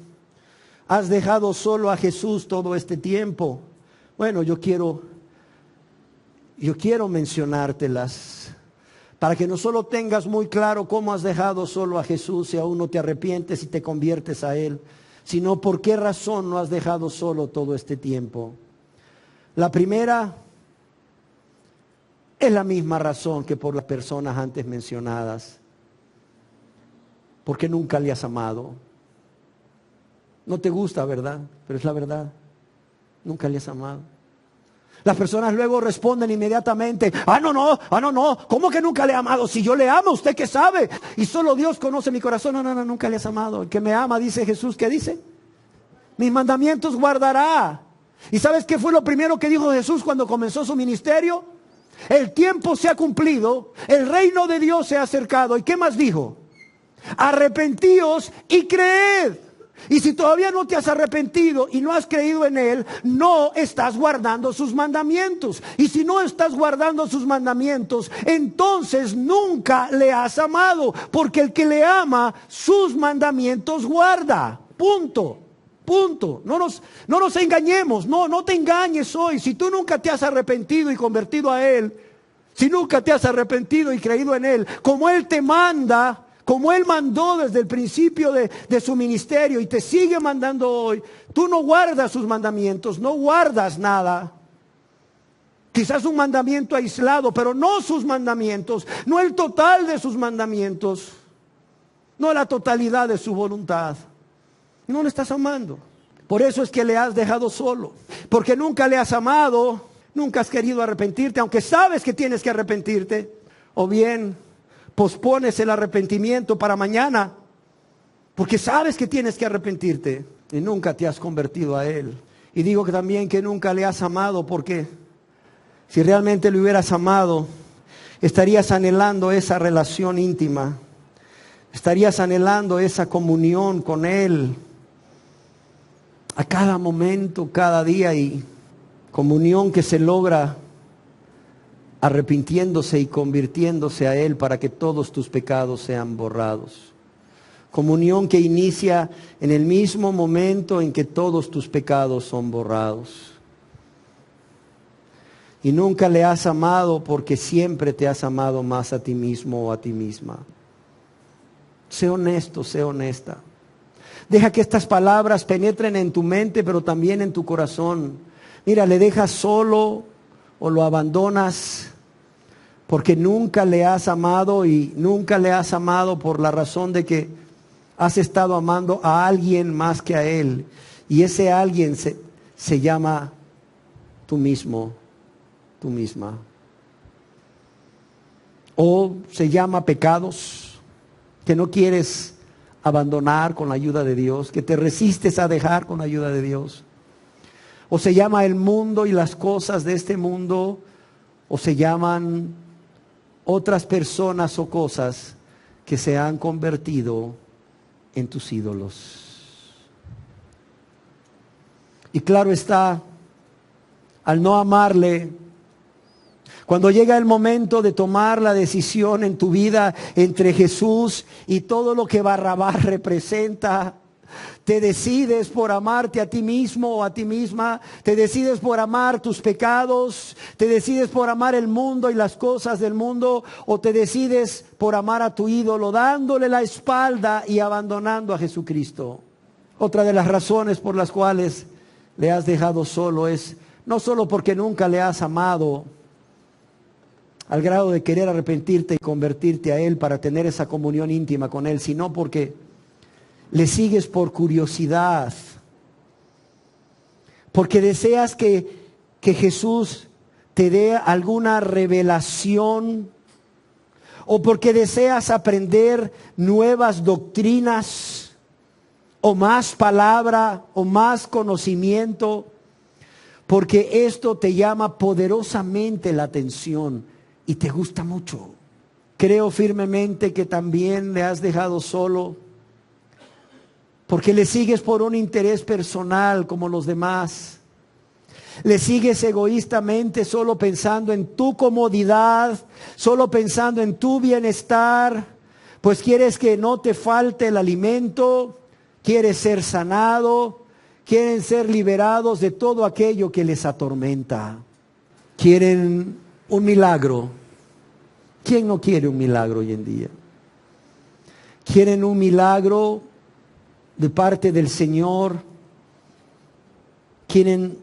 has dejado solo a Jesús todo este tiempo. Bueno, yo quiero mencionártelas para que no solo tengas muy claro cómo has dejado solo a Jesús si aún no te arrepientes y te conviertes a Él, sino por qué razón no has dejado solo todo este tiempo. La primera es la misma razón que por las personas antes mencionadas, porque nunca le has amado. No te gusta, ¿verdad? Pero es la verdad. Nunca le has amado. Las personas luego responden inmediatamente, no, ¿cómo que nunca le he amado? Si yo le amo, ¿usted qué sabe? Y solo Dios conoce mi corazón. No, nunca le has amado. El que me ama, dice Jesús, ¿qué dice? Mis mandamientos guardará. ¿Y sabes qué fue lo primero que dijo Jesús cuando comenzó su ministerio? El tiempo se ha cumplido, el reino de Dios se ha acercado. ¿Y qué más dijo? Arrepentíos y creed. Y si todavía no te has arrepentido y no has creído en Él, no estás guardando sus mandamientos. Y si no estás guardando sus mandamientos, entonces nunca le has amado. Porque el que le ama, sus mandamientos guarda. Punto. No nos engañemos. No te engañes hoy. Si tú nunca te has arrepentido y convertido a Él, si nunca te has arrepentido y creído en Él, como Él te manda, como Él mandó desde el principio de su ministerio y te sigue mandando hoy, tú no guardas sus mandamientos, no guardas nada. Quizás un mandamiento aislado, pero no sus mandamientos, no el total de sus mandamientos, no la totalidad de su voluntad. No le estás amando. Por eso es que le has dejado solo, porque nunca le has amado, nunca has querido arrepentirte, aunque sabes que tienes que arrepentirte, o bien pospones el arrepentimiento para mañana, porque sabes que tienes que arrepentirte y nunca te has convertido a Él. Y digo que también que nunca le has amado, porque si realmente le hubieras amado, estarías anhelando esa relación íntima, estarías anhelando esa comunión con Él a cada momento, cada día, y comunión que se logra arrepintiéndose y convirtiéndose a Él para que todos tus pecados sean borrados. Comunión que inicia en el mismo momento en que todos tus pecados son borrados. Y nunca le has amado porque siempre te has amado más a ti mismo o a ti misma. Sé honesto, sé honesta. Deja que estas palabras penetren en tu mente, pero también en tu corazón. Mira, le dejas solo o lo abandonas porque nunca le has amado, y nunca le has amado por la razón de que has estado amando a alguien más que a Él. Y ese alguien se llama tú mismo, tú misma. O se llama pecados que no quieres abandonar con la ayuda de Dios, que te resistes a dejar con la ayuda de Dios. O se llama el mundo y las cosas de este mundo, o se llaman otras personas o cosas que se han convertido en tus ídolos. Y claro está, al no amarle, cuando llega el momento de tomar la decisión en tu vida entre Jesús y todo lo que Barrabás representa, te decides por amarte a ti mismo o a ti misma, te decides por amar tus pecados, te decides por amar el mundo y las cosas del mundo, o te decides por amar a tu ídolo, dándole la espalda y abandonando a Jesucristo. Otra de las razones por las cuales le has dejado solo es no solo porque nunca le has amado al grado de querer arrepentirte y convertirte a Él para tener esa comunión íntima con Él, sino porque le sigues por curiosidad, porque deseas que Jesús te dé alguna revelación, o porque deseas aprender nuevas doctrinas, o más palabra, o más conocimiento, porque esto te llama poderosamente la atención y te gusta mucho. Creo firmemente que también le has dejado solo porque le sigues por un interés personal como los demás. Le sigues egoístamente, solo pensando en tu comodidad, solo pensando en tu bienestar, pues quieres que no te falte el alimento, quieres ser sanado, quieren ser liberados de todo aquello que les atormenta. Quieren un milagro. ¿Quién no quiere un milagro hoy en día? Quieren un milagro de parte del Señor. Quieren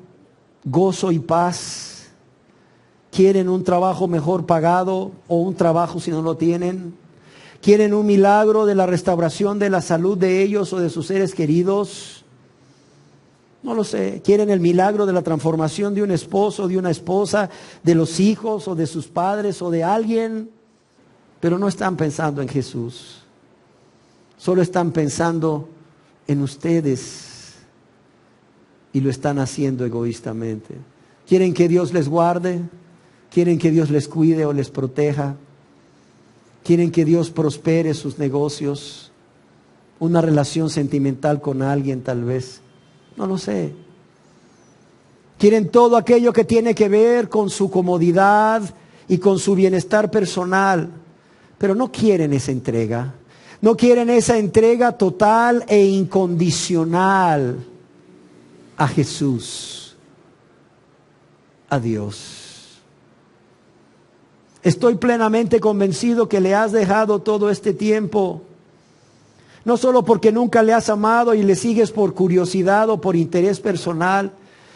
gozo y paz. Quieren un trabajo mejor pagado o un trabajo si no lo tienen. Quieren un milagro de la restauración de la salud de ellos o de sus seres queridos. No lo sé. Quieren el milagro de la transformación de un esposo, de una esposa, de los hijos o de sus padres o de alguien. Pero no están pensando en Jesús. Solo están pensando en ustedes y lo están haciendo egoístamente. Quieren que Dios les guarde, quieren que Dios les cuide o les proteja, quieren que Dios prospere sus negocios, una relación sentimental con alguien tal vez, no lo sé. Quieren todo aquello que tiene que ver con su comodidad y con su bienestar personal, pero no quieren esa entrega. No quieren esa entrega total e incondicional a Jesús, a Dios. Estoy plenamente convencido que le has dejado todo este tiempo, no solo porque nunca le has amado y le sigues por curiosidad o por interés personal,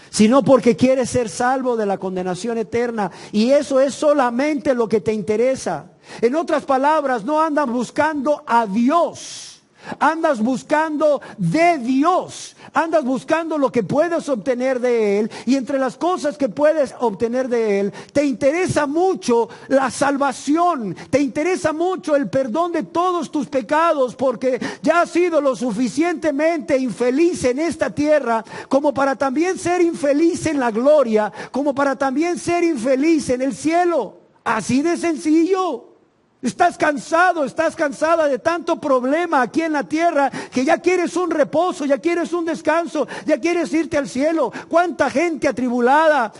sino porque quieres ser salvo de la condenación eterna, y eso es solamente lo que te interesa. En otras palabras, no andas buscando a Dios, andas buscando de Dios, andas buscando lo que puedes obtener de Él, y entre las cosas que puedes obtener de Él, te interesa mucho la salvación, te interesa mucho el perdón de todos tus pecados, porque ya has sido lo suficientemente infeliz en esta tierra como para también ser infeliz en la gloria, como para también ser infeliz en el cielo. Así de sencillo. Estás cansado, estás cansada de tanto problema aquí en la tierra que ya quieres un reposo, ya quieres un descanso, ya quieres irte al cielo. ¿Cuánta gente atribulada,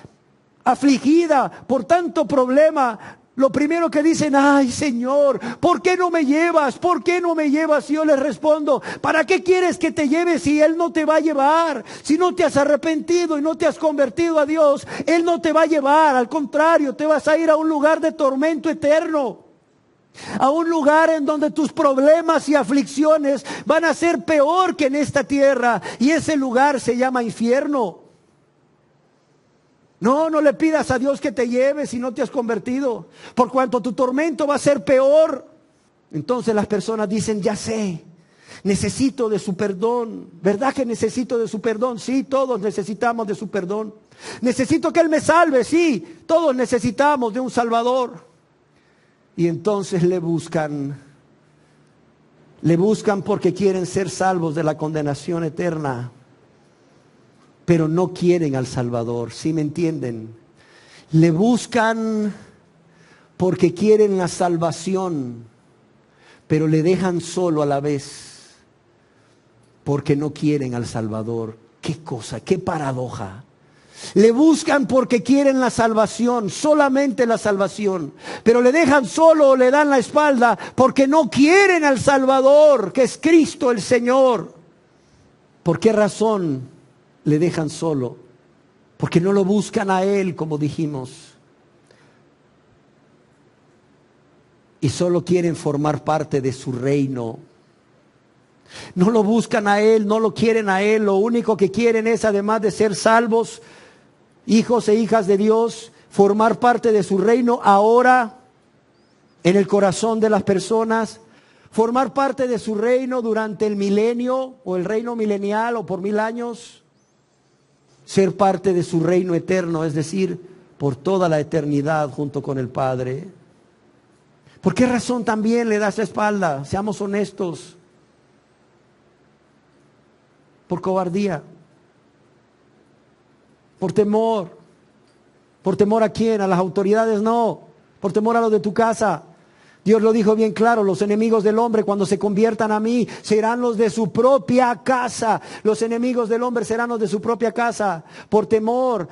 afligida por tanto problema? Lo primero que dicen: ay Señor, ¿por qué no me llevas? ¿Por qué no me llevas? Y yo les respondo: ¿para qué quieres que te lleve si Él no te va a llevar? Si no te has arrepentido y no te has convertido a Dios, Él no te va a llevar. Al contrario, te vas a ir a un lugar de tormento eterno. A un lugar en donde tus problemas y aflicciones van a ser peor que en esta tierra. Y ese lugar se llama infierno. No le pidas a Dios que te lleve si no te has convertido, por cuanto tu tormento va a ser peor. Entonces las personas dicen: ya sé, necesito de su perdón. ¿Verdad que necesito de su perdón? Sí, todos necesitamos de su perdón. Necesito que Él me salve. Sí, todos necesitamos de un Salvador. Y entonces le buscan porque quieren ser salvos de la condenación eterna, pero no quieren al Salvador. ¿Sí me entienden? Le buscan porque quieren la salvación, pero le dejan solo a la vez, porque no quieren al Salvador. ¿Qué cosa? ¿Qué paradoja? Le buscan porque quieren la salvación, solamente la salvación, pero le dejan solo o le dan la espalda porque no quieren al Salvador, que es Cristo el Señor. ¿Por qué razón le dejan solo? Porque no lo buscan a Él, como dijimos, y solo quieren formar parte de su reino. No lo buscan a Él, no lo quieren a Él. Lo único que quieren es, además de ser salvos, hijos e hijas de Dios, formar parte de su reino ahora en el corazón de las personas, formar parte de su reino durante el milenio o el reino milenial o por 1000 años, ser parte de su reino eterno, es decir, por toda la eternidad junto con el Padre. ¿Por qué razón también le das la espalda? Seamos honestos. Por cobardía. Por temor. ¿Por temor a quién? A las autoridades no. Por temor a los de tu casa. Dios lo dijo bien claro, los enemigos del hombre cuando se conviertan a mí serán los de su propia casa. Los enemigos del hombre serán los de su propia casa. Por temor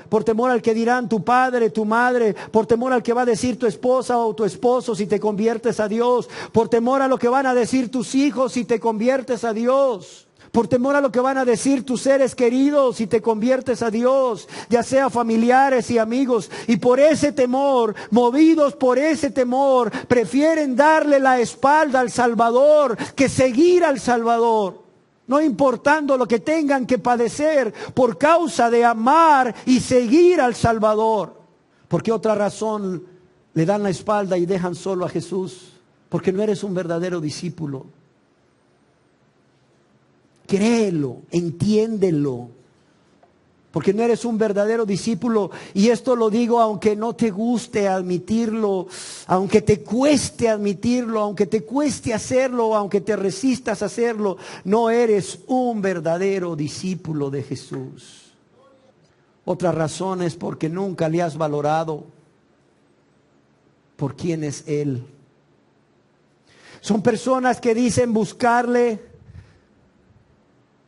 al que dirán tu padre, tu madre, por temor al que va a decir tu esposa o tu esposo si te conviertes a Dios, por temor a lo que van a decir tus hijos si te conviertes a Dios. Por temor a lo que van a decir tus seres queridos si te conviertes a Dios, ya sea familiares y amigos. Y por ese temor, movidos por ese temor, prefieren darle la espalda al Salvador que seguir al Salvador. No importando lo que tengan que padecer por causa de amar y seguir al Salvador. ¿Por qué otra razón le dan la espalda y dejan solo a Jesús? Porque no eres un verdadero discípulo. Créelo, entiéndelo, porque no eres un verdadero discípulo. Y esto lo digo aunque no te guste admitirlo, aunque te cueste admitirlo, aunque te cueste hacerlo, aunque te resistas a hacerlo. No eres un verdadero discípulo de Jesús. Otra razón es porque nunca le has valorado por quién es Él. Son personas que dicen buscarle,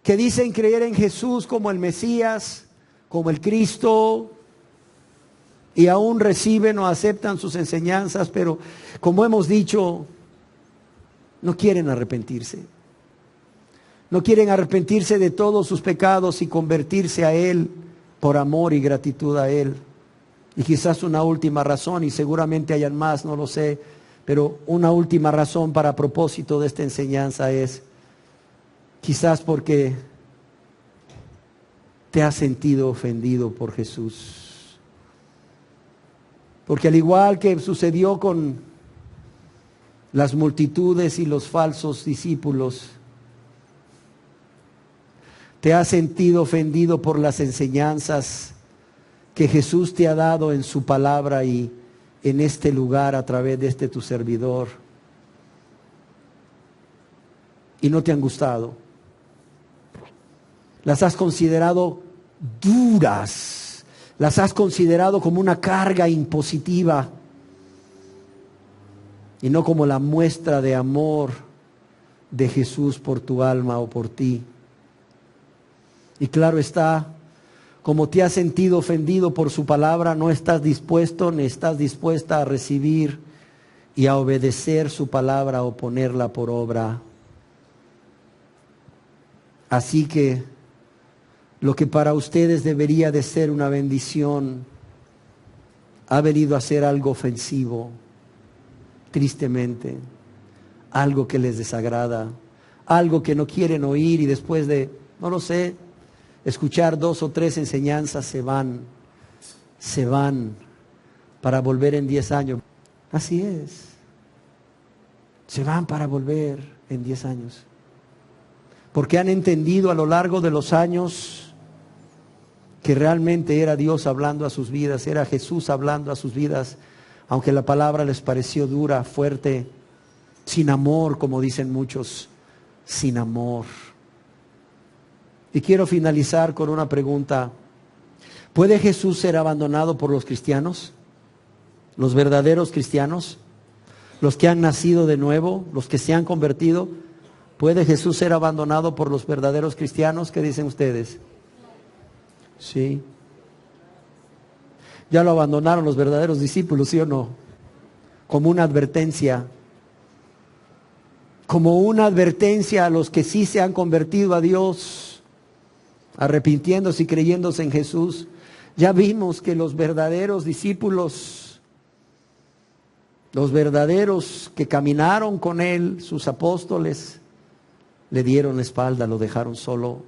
que dicen creer en Jesús como el Mesías, como el Cristo, y aún reciben o aceptan sus enseñanzas, pero como hemos dicho, no quieren arrepentirse. No quieren arrepentirse de todos sus pecados y convertirse a Él por amor y gratitud a Él. Y quizás una última razón, y seguramente hayan más, no lo sé, pero una última razón para propósito de esta enseñanza es quizás porque te has sentido ofendido por Jesús. Porque al igual que sucedió con las multitudes y los falsos discípulos, te has sentido ofendido por las enseñanzas que Jesús te ha dado en su palabra y en este lugar a través de este tu servidor. Y no te han gustado. Las has considerado duras, las has considerado como una carga impositiva y no como la muestra de amor de Jesús por tu alma o por ti. Y claro está, como te has sentido ofendido por su palabra, no estás dispuesto ni estás dispuesta a recibir y a obedecer su palabra o ponerla por obra. Así que lo que para ustedes debería de ser una bendición ha venido a ser algo ofensivo, tristemente, algo que les desagrada, algo que no quieren oír y después de, no lo sé, escuchar 2 o 3 enseñanzas se van para volver en 10 años. Así es, se van para volver en 10 años. Porque han entendido a lo largo de los años que realmente era Dios hablando a sus vidas, era Jesús hablando a sus vidas, aunque la palabra les pareció dura, fuerte, sin amor, como dicen muchos, sin amor. Y quiero finalizar con una pregunta. ¿Puede Jesús ser abandonado por los cristianos? ¿Los verdaderos cristianos? ¿Los que han nacido de nuevo? ¿Los que se han convertido? ¿Puede Jesús ser abandonado por los verdaderos cristianos? ¿Qué dicen ustedes? Sí. Ya lo abandonaron los verdaderos discípulos, ¿sí o no? Como una advertencia. Como una advertencia a los que sí se han convertido a Dios, arrepintiéndose y creyéndose en Jesús. Ya vimos que los verdaderos discípulos, los verdaderos que caminaron con Él, sus apóstoles, le dieron la espalda, lo dejaron solo.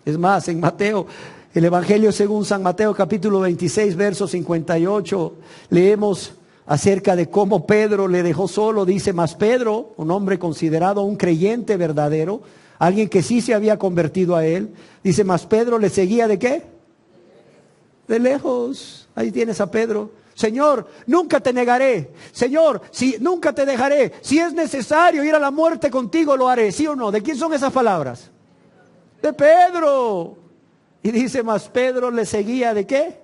Es más, en Mateo, el Evangelio según San Mateo capítulo 26, verso 58, leemos acerca de cómo Pedro le dejó solo. Dice, mas Pedro, un hombre considerado un creyente verdadero, alguien que sí se había convertido a él, dice, mas Pedro le seguía ¿de qué? De lejos. Ahí tienes a Pedro. Señor, nunca te negaré. Señor, nunca te dejaré. Si es necesario ir a la muerte contigo, lo haré. ¿Sí o no? ¿De quién son esas palabras? De Pedro. Y dice, mas Pedro le seguía, ¿de qué?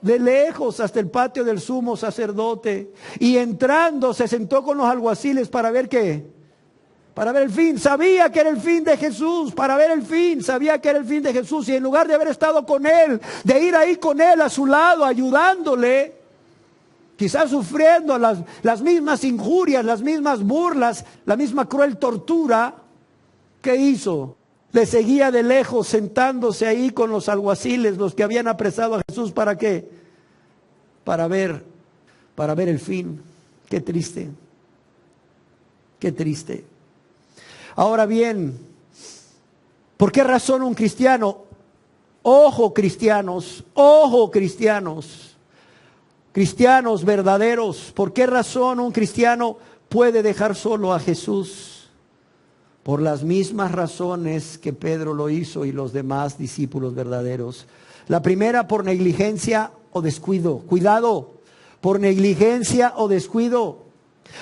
De lejos hasta el patio del sumo sacerdote. Y entrando se sentó con los alguaciles para ver qué. Para ver el fin. Sabía que era el fin de Jesús. Para ver el fin. Sabía que era el fin de Jesús. Y en lugar de haber estado con Él, de ir ahí con Él a su lado, ayudándole, quizás sufriendo las mismas injurias, las mismas burlas, la misma cruel tortura, ¿qué hizo? Le seguía de lejos, sentándose ahí con los alguaciles, los que habían apresado a Jesús. ¿Para qué? Para ver el fin. Qué triste. Qué triste. Ahora bien, ¿por qué razón un cristiano? Ojo cristianos, cristianos verdaderos, ¿por qué razón un cristiano puede dejar solo a Jesús? Por las mismas razones que Pedro lo hizo y los demás discípulos verdaderos. La primera, por negligencia o descuido. Cuidado, por negligencia o descuido.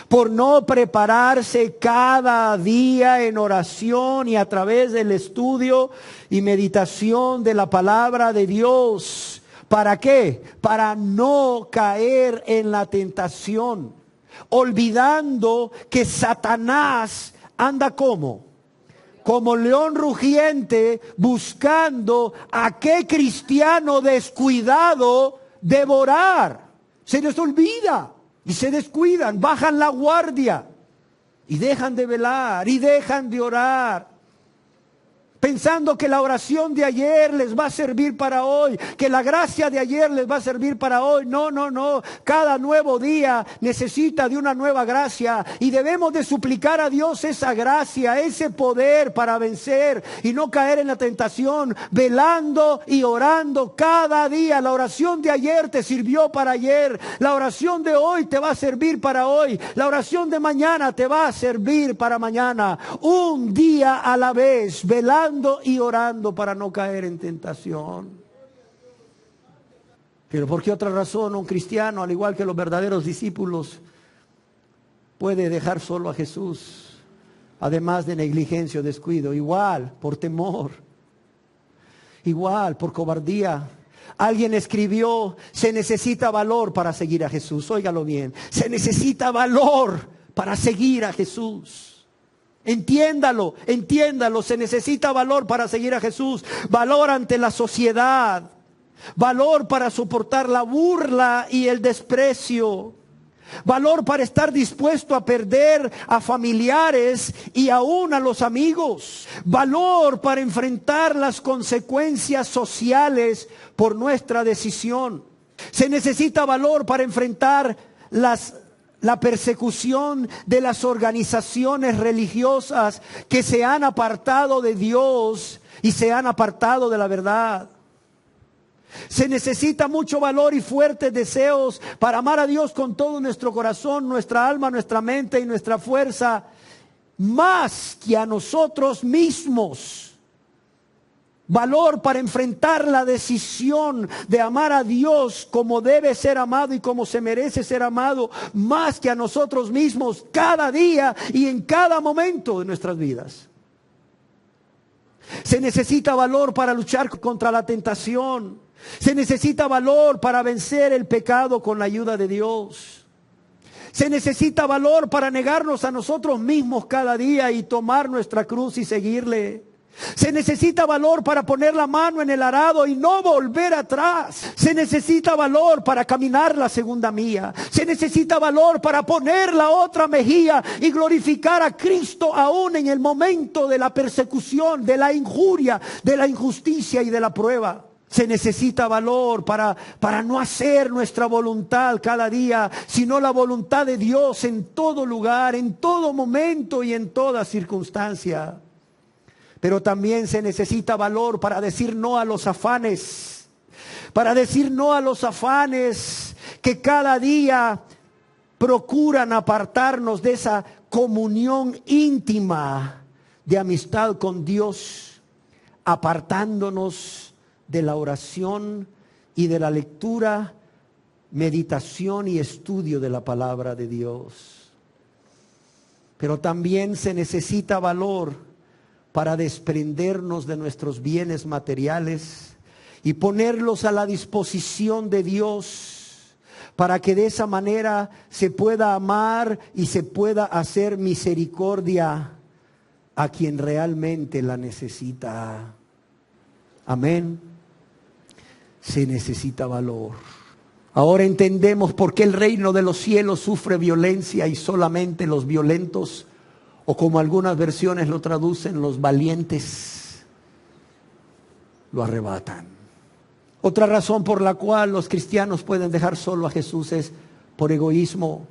Por no prepararse cada día en oración y a través del estudio y meditación de la palabra de Dios. ¿Para qué? Para no caer en la tentación, olvidando que Satanás anda como león rugiente, buscando a qué cristiano descuidado devorar. Se les olvida y se descuidan, bajan la guardia y dejan de velar y dejan de orar, pensando que la oración de ayer les va a servir para hoy, que la gracia de ayer les va a servir para hoy. No. Cada nuevo día necesita de una nueva gracia y debemos de suplicar a Dios esa gracia, ese poder para vencer y no caer en la tentación, velando y orando cada día. La oración de ayer te sirvió para ayer, la oración de hoy te va a servir para hoy, la oración de mañana te va a servir para mañana. Un día a la vez, velando y orando para no caer en tentación. Pero ¿por qué otra razón un cristiano, al igual que los verdaderos discípulos, puede dejar solo a Jesús? Además de negligencia o descuido, igual por temor, igual por cobardía. Alguien escribió, se necesita valor para seguir a Jesús. Óigalo bien, se necesita valor para seguir a Jesús. Entiéndalo, se necesita valor para seguir a Jesús, valor ante la sociedad, valor para soportar la burla y el desprecio, valor para estar dispuesto a perder a familiares y aún a los amigos, valor para enfrentar las consecuencias sociales por nuestra decisión. Se necesita valor para enfrentar la persecución de las organizaciones religiosas que se han apartado de Dios y se han apartado de la verdad. Se necesita mucho valor y fuertes deseos para amar a Dios con todo nuestro corazón, nuestra alma, nuestra mente y nuestra fuerza, más que a nosotros mismos. Valor para enfrentar la decisión de amar a Dios como debe ser amado y como se merece ser amado, más que a nosotros mismos, cada día y en cada momento de nuestras vidas. Se necesita valor para luchar contra la tentación. Se necesita valor para vencer el pecado con la ayuda de Dios. Se necesita valor para negarnos a nosotros mismos cada día y tomar nuestra cruz y seguirle. Se necesita valor para poner la mano en el arado y no volver atrás. Se necesita valor para caminar la segunda milla. Se necesita valor para poner la otra mejilla y glorificar a Cristo aún en el momento de la persecución, de la injuria, de la injusticia y de la prueba. Se necesita valor para no hacer nuestra voluntad cada día, sino la voluntad de Dios en todo lugar, en todo momento y en toda circunstancia. Pero también se necesita valor para decir no a los afanes, que cada día procuran apartarnos de esa comunión íntima de amistad con Dios, apartándonos de la oración y de la lectura, meditación y estudio de la palabra de Dios. Pero también se necesita valor para desprendernos de nuestros bienes materiales y ponerlos a la disposición de Dios, para que de esa manera se pueda amar y se pueda hacer misericordia a quien realmente la necesita. Amén. Se necesita valor. Ahora entendemos por qué el reino de los cielos sufre violencia y solamente los violentos, o como algunas versiones lo traducen, los valientes, lo arrebatan. Otra razón por la cual los cristianos pueden dejar solo a Jesús es por egoísmo.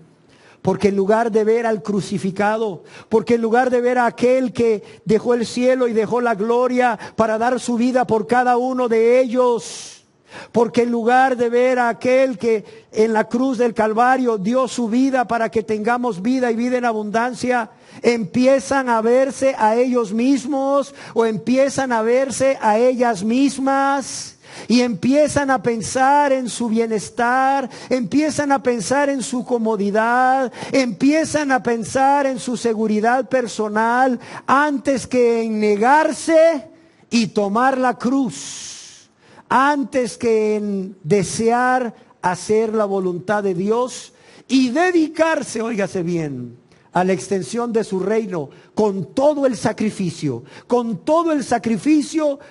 Porque en lugar de ver al crucificado, porque en lugar de ver a aquel que dejó el cielo y dejó la gloria para dar su vida por cada uno de ellos, porque en lugar de ver a aquel que en la cruz del Calvario dio su vida para que tengamos vida y vida en abundancia, empiezan a verse a ellos mismos o empiezan a verse a ellas mismas. Y empiezan a pensar en su bienestar, empiezan a pensar en su comodidad, empiezan a pensar en su seguridad personal antes que en negarse y tomar la cruz, antes que en desear hacer la voluntad de Dios y dedicarse, óigase bien, a la extensión de su reino con todo el sacrificio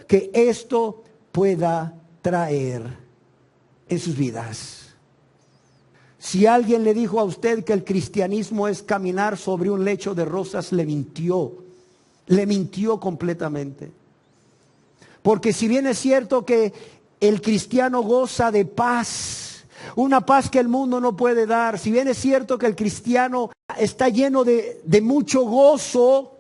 que esto pueda traer en sus vidas. Si alguien le dijo a usted que el cristianismo es caminar sobre un lecho de rosas, le mintió completamente. Porque si bien es cierto que el cristiano goza de paz, una paz que el mundo no puede dar, si bien es cierto que el cristiano está lleno de mucho gozo,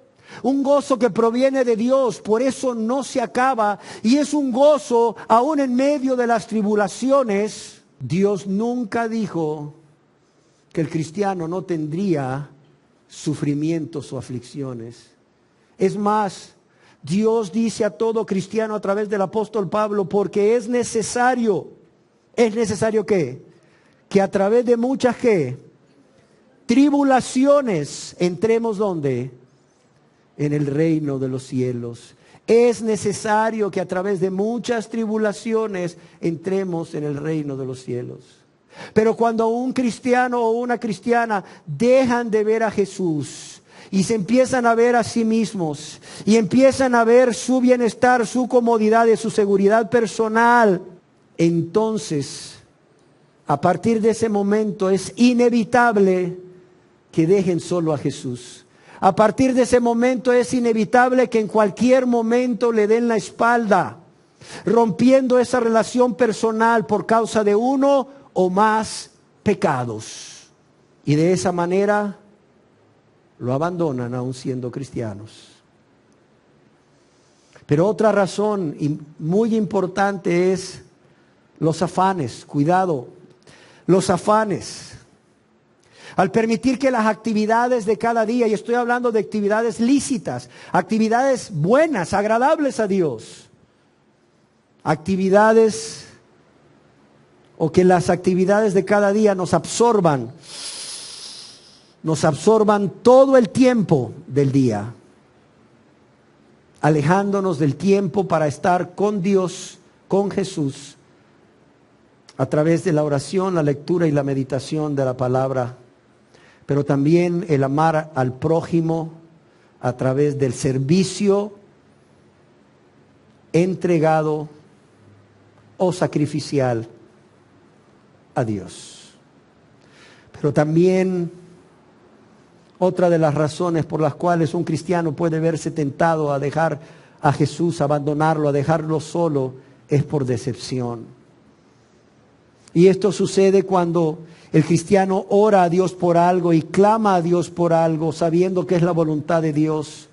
un gozo que proviene de Dios, por eso no se acaba, y es un gozo aún en medio de las tribulaciones. Dios nunca dijo que el cristiano no tendría sufrimientos o aflicciones. Es más, Dios dice a todo cristiano a través del apóstol Pablo, porque es necesario ¿qué? Que a través de muchas ¿qué? Tribulaciones entremos ¿dónde? En el reino de los cielos. Es necesario que a través de muchas tribulaciones entremos en el reino de los cielos. Pero cuando un cristiano o una cristiana dejan de ver a Jesús y se empiezan a ver a sí mismos y empiezan a ver su bienestar, su comodidad y su seguridad personal, entonces a partir de ese momento es inevitable que dejen solo a Jesús. A partir de ese momento es inevitable que en cualquier momento le den la espalda, rompiendo esa relación personal por causa de uno o más pecados. Y de esa manera lo abandonan aún siendo cristianos. Pero otra razón muy importante es los afanes. Cuidado, los afanes. Al permitir que las actividades de cada día, y estoy hablando de actividades lícitas, actividades buenas, agradables a Dios, actividades o que las actividades de cada día nos absorban todo el tiempo del día, alejándonos del tiempo para estar con Dios, con Jesús, a través de la oración, la lectura y la meditación de la palabra. Pero también el amar al prójimo a través del servicio entregado o sacrificial a Dios. Pero también otra de las razones por las cuales un cristiano puede verse tentado a dejar a Jesús, a abandonarlo, a dejarlo solo, es por decepción. Y esto sucede cuando el cristiano ora a Dios por algo y clama a Dios por algo, sabiendo que es la voluntad de Dios,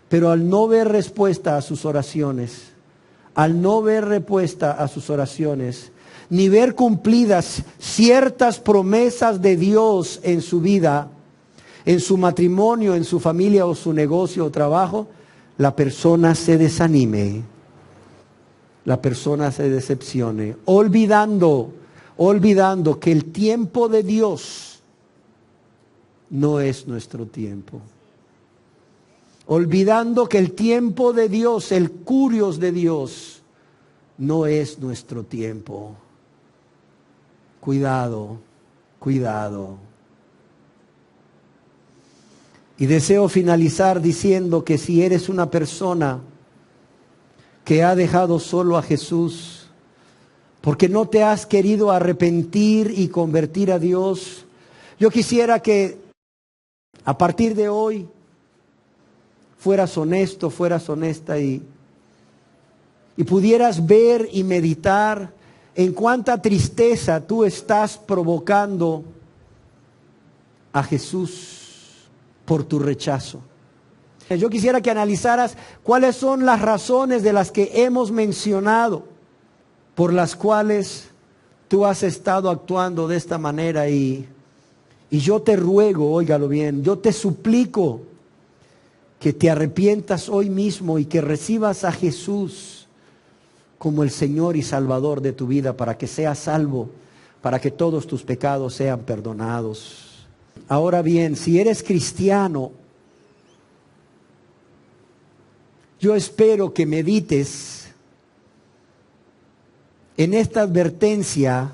pero al no ver respuesta a sus oraciones, ni ver cumplidas ciertas promesas de Dios en su vida, en su matrimonio, en su familia o su negocio o trabajo, la persona se desanime, la persona se decepcione, olvidando que el tiempo de Dios no es nuestro tiempo. olvidando que el tiempo de Dios, el curios de Dios, no es nuestro tiempo. Cuidado, cuidado. Y deseo finalizar diciendo que si eres una persona que ha dejado solo a Jesús, porque no te has querido arrepentir y convertir a Dios, yo quisiera que a partir de hoy fueras honesto, fueras honesta y pudieras ver y meditar en cuánta tristeza tú estás provocando a Jesús por tu rechazo. Yo quisiera que analizaras cuáles son las razones de las que hemos mencionado, por las cuales tú has estado actuando de esta manera y yo te ruego, óigalo bien, yo te suplico que te arrepientas hoy mismo y que recibas a Jesús como el Señor y Salvador de tu vida para que seas salvo, para que todos tus pecados sean perdonados. Ahora bien, si eres cristiano, yo espero que medites en esta advertencia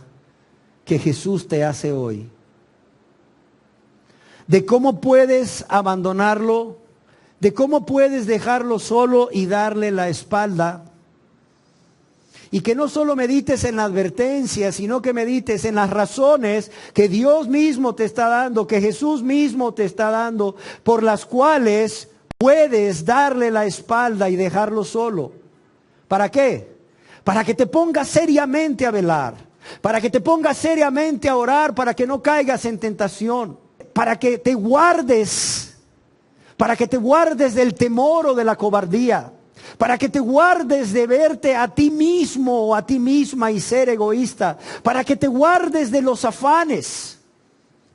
que Jesús te hace hoy, de cómo puedes abandonarlo, de cómo puedes dejarlo solo y darle la espalda. Y que no solo medites en la advertencia, sino que medites en las razones que Dios mismo te está dando, que Jesús mismo te está dando, por las cuales puedes darle la espalda y dejarlo solo. ¿Para qué? Para que te pongas seriamente a velar, para que te pongas seriamente a orar, para que no caigas en tentación, para que te guardes del temor o de la cobardía, para que te guardes de verte a ti mismo o a ti misma y ser egoísta, para que te guardes de los afanes,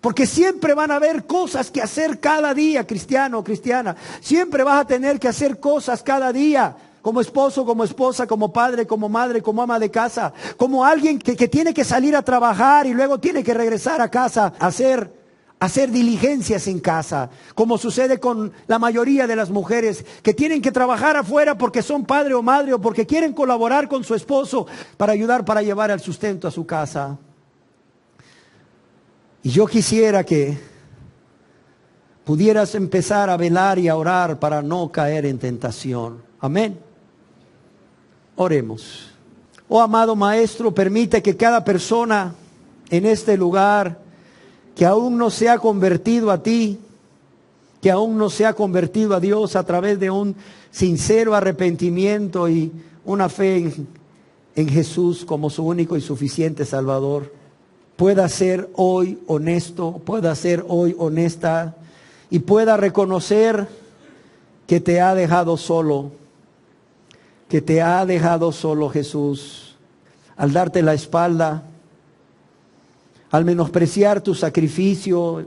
porque siempre van a haber cosas que hacer cada día, cristiano o cristiana, siempre vas a tener que hacer cosas cada día, como esposo, como esposa, como padre, como madre, como ama de casa, como alguien que tiene que salir a trabajar y luego tiene que regresar a casa a hacer diligencias en casa, como sucede con la mayoría de las mujeres que tienen que trabajar afuera porque son padre o madre o porque quieren colaborar con su esposo para ayudar para llevar el sustento a su casa. Y yo quisiera que pudieras empezar a velar y a orar para no caer en tentación. Amén. Oremos. Oh amado Maestro, permite que cada persona en este lugar que aún no se ha convertido a ti, que aún no se ha convertido a Dios a través de un sincero arrepentimiento y una fe en Jesús como su único y suficiente Salvador, pueda ser hoy honesto, pueda ser hoy honesta y pueda reconocer que te ha dejado solo, que te ha dejado solo Jesús, al darte la espalda, al menospreciar tu sacrificio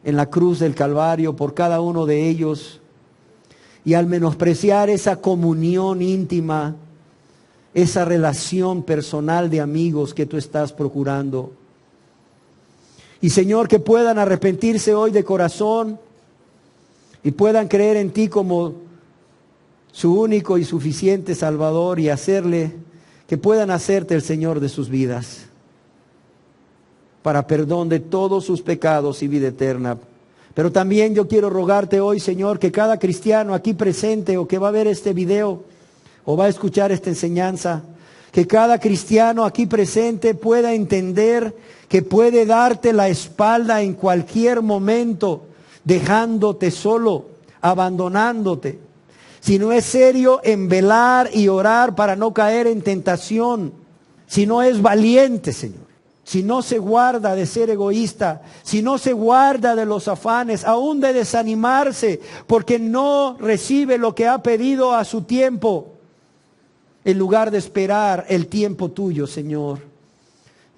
en la cruz del Calvario por cada uno de ellos, y al menospreciar esa comunión íntima, esa relación personal de amigos que tú estás procurando. Y Señor, que puedan arrepentirse hoy de corazón y puedan creer en ti como su único y suficiente Salvador y que puedan hacerte el Señor de sus vidas, para perdón de todos sus pecados y vida eterna. Pero también yo quiero rogarte hoy, Señor, que cada cristiano aquí presente o que va a ver este video o va a escuchar esta enseñanza, que cada cristiano aquí presente pueda entender que puede darte la espalda en cualquier momento, dejándote solo, abandonándote. Si no es serio en velar y orar para no caer en tentación, si no es valiente, Señor, si no se guarda de ser egoísta, si no se guarda de los afanes, aún de desanimarse, porque no recibe lo que ha pedido a su tiempo, en lugar de esperar el tiempo tuyo, Señor,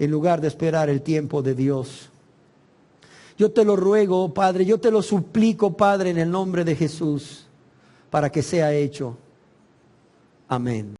en lugar de esperar el tiempo de Dios. Yo te lo ruego, Padre, yo te lo suplico, Padre, en el nombre de Jesús, para que sea hecho. Amén.